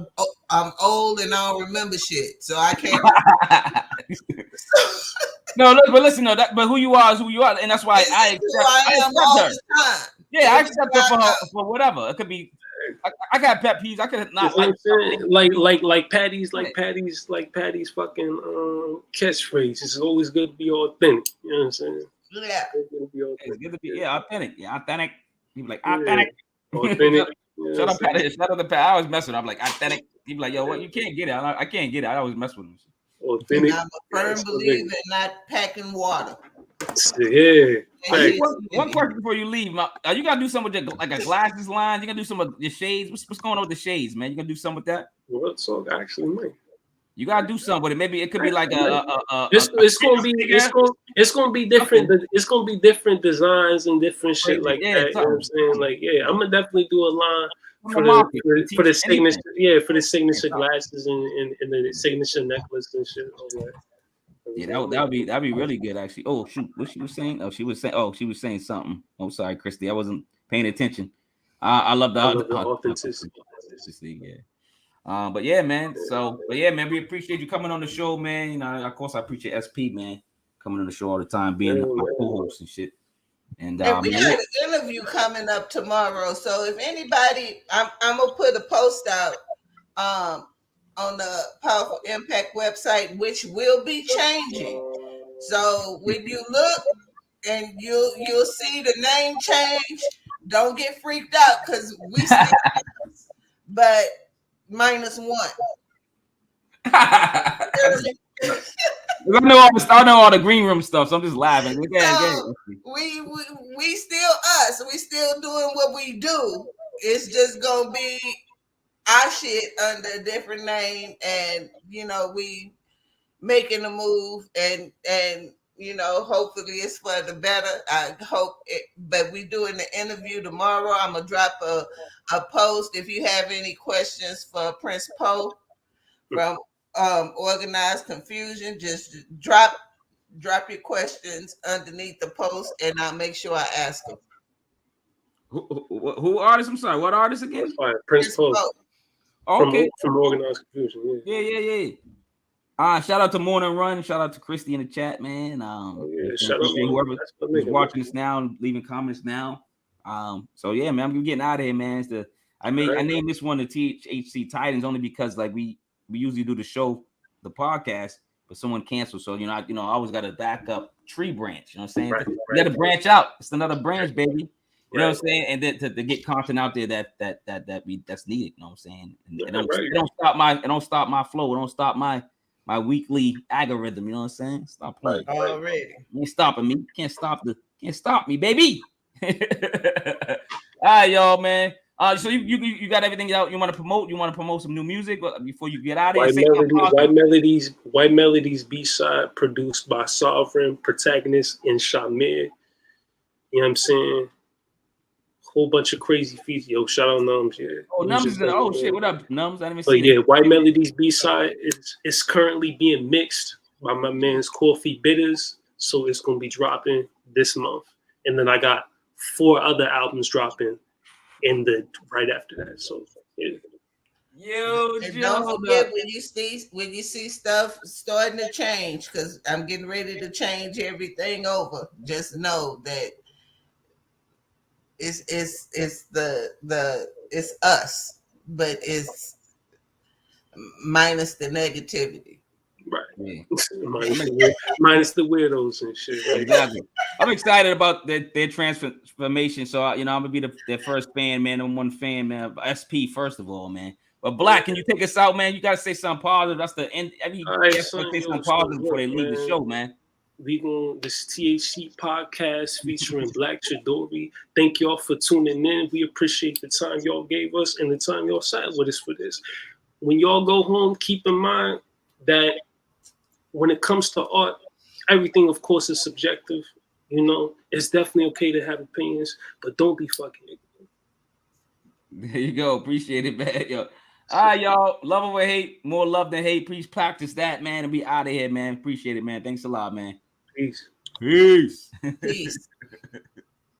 old and I don't remember shit, so I can't. No, look, but listen, but who you are is who you are, and that's why I accept her. Yeah, I accept her for whatever. It could be. I got pet peeves. I could not like Patty's fucking catchphrase. It's always good to be authentic. You know what I'm saying? Yeah. It's good to be authentic. Yeah, authentic. People like authentic. Authentic. Shut up, Patty. Shut up, the Patty. I always mess with him. I'm like authentic. People like, yo, what? You can't get it. I can't get it. I always mess with him. Authentic. I'm a firm believer in not packing water. Yeah. One question before you leave. Are you gonna do something with like a glasses line? You gonna do some of your shades? What's going on with the shades, man? You gonna do something with that? What song actually, man? You gotta do something with it. Maybe it could be like it's gonna be different. Okay. It's gonna be different designs and different shit like that. You know what I'm saying? Like, yeah, I'm gonna definitely do a line for the signature. Yeah, for the signature glasses and the signature necklace and shit. All that. Yeah, that'd be really good actually. Oh shoot, what she was saying? She was saying something. Oh, sorry, Christy, I wasn't paying attention. I love the authenticity. Yeah. But yeah, man. Man, we appreciate you coming on the show, man. You know, of course, I appreciate SP, man, coming on the show all the time, being my co-host and shit. And we got an interview coming up tomorrow. So if anybody, I'm gonna put a post out on the Powaful IMPAK website, which will be changing. So when you look and you'll see the name change, don't get freaked out because we still but -1. I know all the green room stuff, so I'm just laughing. So we still us. We still doing what we do. It's just gonna be our shit under a different name, and we making a move, and hopefully it's for the better. I hope it, but we doing the interview tomorrow. I'm gonna drop a post. If you have any questions for Prince Poe from Organized Confusion, just drop your questions underneath the post, and I'll make sure I ask them. Who artist? I'm sorry, what artist again? Prince Poe. Okay. From Organized Confusion. Yeah. Shout out to Morning Run. Shout out to Christy in the chat, man. Shout out to whoever's watching this now and leaving comments now. So yeah, man, I'm getting out of here, man. I named this one the THHC Tidings only because like we usually do the show, the podcast, but someone canceled. So I always got a backup tree branch. You know what I'm saying? You got to branch out. It's another branch, baby. You know what I'm saying? And then to get content out there that's needed. You know what I'm saying? It don't stop my flow. It don't stop my weekly algorithm. You know what I'm saying? Stop playing. Already. You ain't stopping me. Can't stop me, baby. All right, y'all, man. So you got everything out you want to promote? You want to promote some new music before you get out of here? White Melodies B-side produced by Sovereign, Protagonist, and Shamir. You know what I'm saying? Whole bunch of crazy feats. Yo, shout out Nums. Yeah. Oh, Nums. Shit. What up, Nums? I didn't even see it. White Melodies B-side is currently being mixed by my man's Coffee Bitters. So it's going to be dropping this month. And then I got 4 other albums dropping right after that. So, yeah. And don't forget when you see stuff starting to change, because I'm getting ready to change everything over. Just know that it's us, but it's minus the negativity. Right. Yeah. minus the weirdos and shit. Right? Exactly. I'm excited about their transformation. So I'm gonna be their first fan, man. I'm one fan, man. SP first of all, man. But BlaQ, can you take us out, man? You gotta say something positive. That's the end. Say something positive before they leave the show, man. We going this THC podcast featuring BlaQ Chidori. Thank y'all for tuning in. We appreciate the time y'all gave us and the time y'all sat with us for this. When y'all go home, keep in mind that when it comes to art, everything, of course, is subjective. It's definitely okay to have opinions, but don't be fucking ignorant. There you go. Appreciate it, man. Yo. All right, y'all. Love over hate. More love than hate. Please practice that, man, and be out of here, man. Appreciate it, man. Thanks a lot, man. Peace. Peace. Peace.